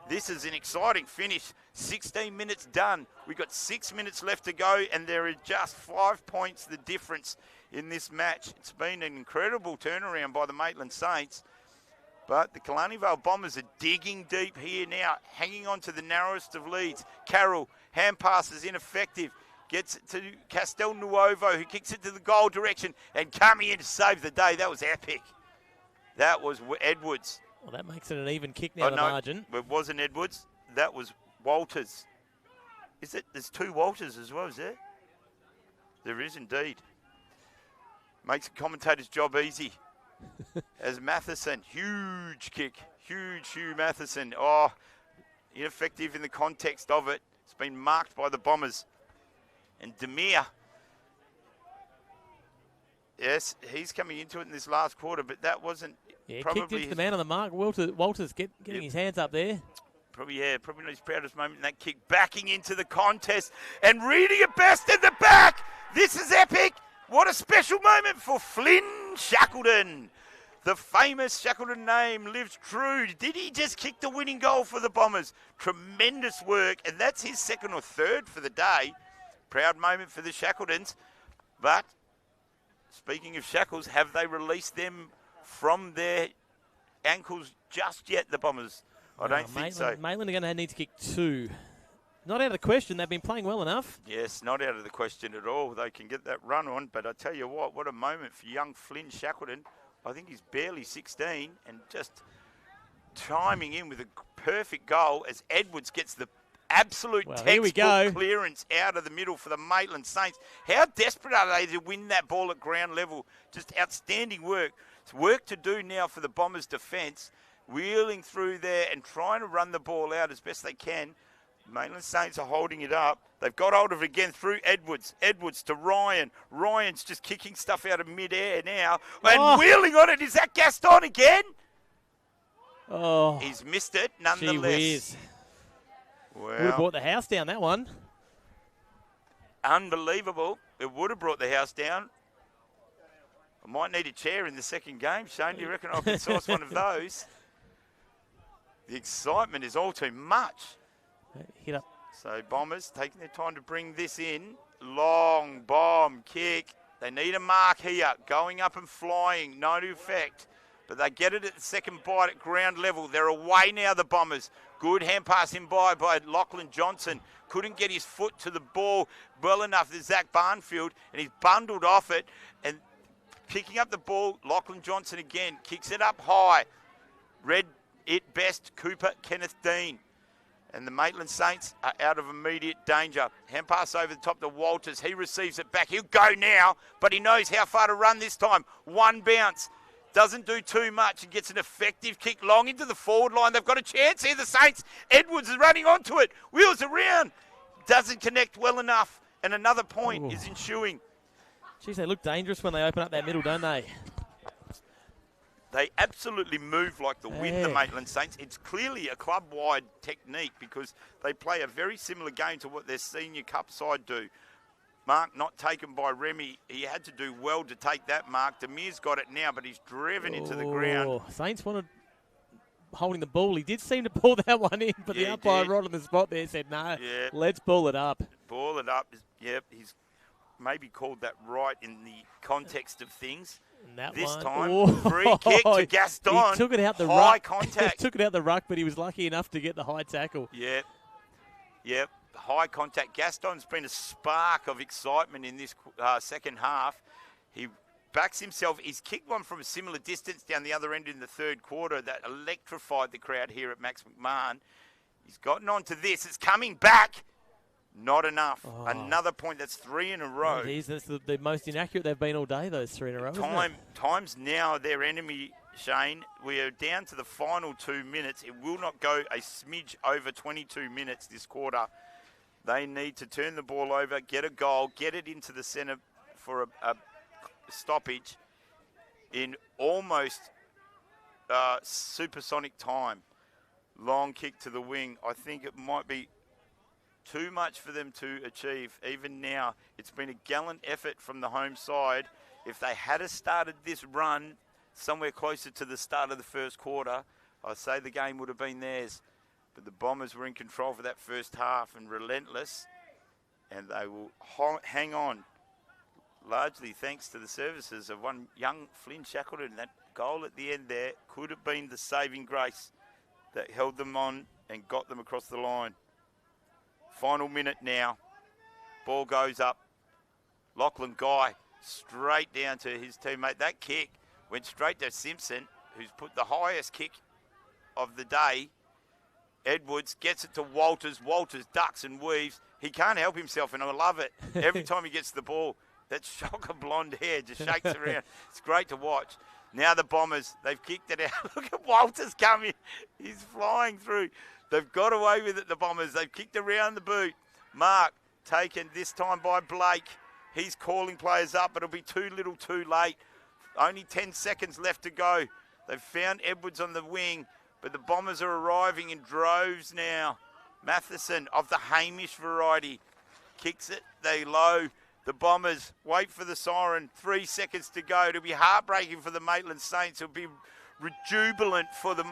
This is an exciting finish. 16 minutes done. We've got 6 minutes left to go, and there are just 5 points the difference in this match. It's been an incredible turnaround by the Maitland Saints, but the Killarney Vale Bombers are digging deep here now, hanging on to the narrowest of leads. Carroll, hand passes ineffective, gets it to Castelnuovo, who kicks it to the goal direction, and coming in to save the day. That was epic. That was Edwards. Well, that makes it an even kick now, the margin. It wasn't Edwards. That was Walters. Is it? There's two Walters as well, is there? There is indeed. Makes the commentator's job easy. As Matheson, huge kick. Huge Hugh Matheson. Oh, ineffective in the context of it. It's been marked by the Bombers. And Demir. Yes, he's coming into it in this last quarter, but that wasn't... Yeah, kicked into the man on the mark. Walters getting his hands up there. Probably not his proudest moment in that kick. Backing into the contest and reading it best in the back. This is epic. What a special moment for Flynn Shackleton. The famous Shackleton name lives true. Did he just kick the winning goal for the Bombers? Tremendous work, and that's his second or third for the day. Proud moment for the Shackletons. But speaking of shackles, have they released them from their ankles just yet, the Bombers? I don't think so. Maitland are going to need to kick two. Not out of the question. They've been playing well enough. Yes, not out of the question at all. They can get that run on. But I tell you what a moment for young Flynn Shackleton. I think he's barely 16 and just chiming in with a perfect goal as Edwards gets the absolute textbook clearance out of the middle for the Maitland Saints. How desperate are they to win that ball at ground level? Just outstanding work. It's work to do now for the Bombers' defence, wheeling through there and trying to run the ball out as best they can. Maitland Saints are holding it up. They've got hold of it again through Edwards. Edwards to Ryan. Ryan's just kicking stuff out of mid-air now. And wheeling on it. Is that Gaston again? Oh. He's missed it nonetheless. Wow. Would have brought the house down, that one. Unbelievable. It would have brought the house down. I might need a chair in the second game. Shane, do you reckon I can source one of those? The excitement is all too much. Hit up. So Bombers taking their time to bring this in. Long bomb kick. They need a mark here. Going up and flying, no effect. But they get it at the second bite at ground level. They're away now, the Bombers. Good hand pass in by Lachlan Johnson. Couldn't get his foot to the ball well enough to Zach Barnfield, and he's bundled off it. And picking up the ball, Lachlan Johnson again kicks it up high. Read it best, Cooper Kenneth Dean. And the Maitland Saints are out of immediate danger. Hand pass over the top to Walters. He receives it back. He'll go now, but he knows how far to run this time. One bounce. Doesn't do too much and gets an effective kick long into the forward line. They've got a chance here, the Saints. Edwards is running onto it. Wheels around. Doesn't connect well enough. And another point is ensuing. Geez, they look dangerous when they open up that middle, don't they? They absolutely move like the wind, the Maitland Saints. It's clearly a club-wide technique because they play a very similar game to what their senior cup side do. Mark not taken by Remy. He had to do well to take that mark. Demir's got it now, but he's driven into the ground. Saints wanted holding the ball. He did seem to pull that one in, but the umpire right on the spot there said, no, let's pull it up. Ball it up. Yep, he's maybe called that right in the context of things. This time, free kick to Gaston. He took it out the high ruck. Contact. Took it out the ruck, but he was lucky enough to get the high tackle. Yep. High contact. Gaston's been a spark of excitement in this second half. He backs himself. He's kicked one from a similar distance down the other end in the third quarter that electrified the crowd here at Max McMahon. He's gotten onto this. It's coming back. Not enough. Another point. That's 3 in a row. That's the most inaccurate they've been all day, those 3 in a row. Time's now their enemy, Shane. We are down to the final 2 minutes. It will not go a smidge over 22 minutes this quarter. They need to turn the ball over, get a goal, get it into the centre for a stoppage in almost supersonic time. Long kick to the wing. I think it might be too much for them to achieve. Even now, it's been a gallant effort from the home side. If they had started this run somewhere closer to the start of the first quarter, I'd say the game would have been theirs. But the Bombers were in control for that first half and relentless, and they will hang on, largely thanks to the services of one young Flynn Shackleton. That goal at the end there could have been the saving grace that held them on and got them across the line. Final minute now. Ball goes up. Lachlan Guy straight down to his teammate. That kick went straight to Simpson, who's put the highest kick of the day. Edwards gets it to Walters. Walters ducks and weaves. He can't help himself, and I love it. Every time he gets the ball, that shock of blonde hair just shakes around. It's great to watch. Now the Bombers, they've kicked it out. Look at Walters coming. He's flying through. They've got away with it, the Bombers. They've kicked around the boot. Mark taken this time by Blake. He's calling players up, but it'll be too little too late. Only 10 seconds left to go. They've found Edwards on the wing, but the Bombers are arriving in droves now. Matheson of the Hamish variety kicks it. They low. The Bombers wait for the siren. 3 seconds to go. It'll be heartbreaking for the Maitland Saints. It'll be rejubilant for the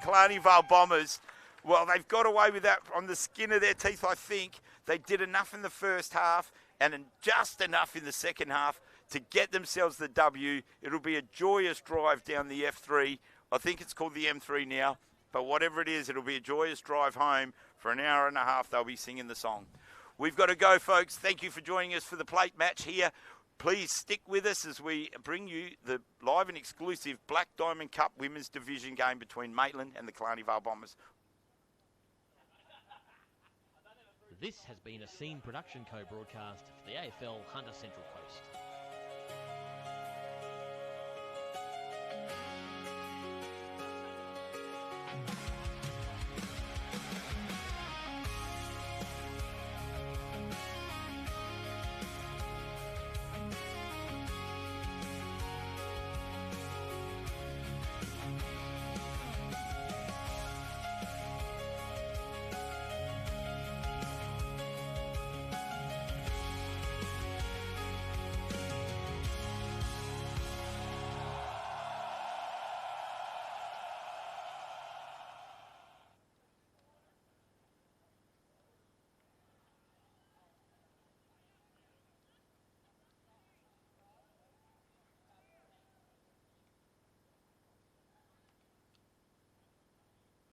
Killarney Vale Bombers. Well, they've got away with that on the skin of their teeth, I think. They did enough in the first half and just enough in the second half to get themselves the W. It'll be a joyous drive down the F3. I think it's called the M3 now, but whatever it is, it'll be a joyous drive home. For an hour and a half, they'll be singing the song. We've got to go, folks. Thank you for joining us for the plate match here. Please stick with us as we bring you the live and exclusive Black Diamond Cup Women's Division game between Maitland and the Killarney Vale Bombers. This has been a Scene Production co-broadcast for the AFL Hunter Central Coast.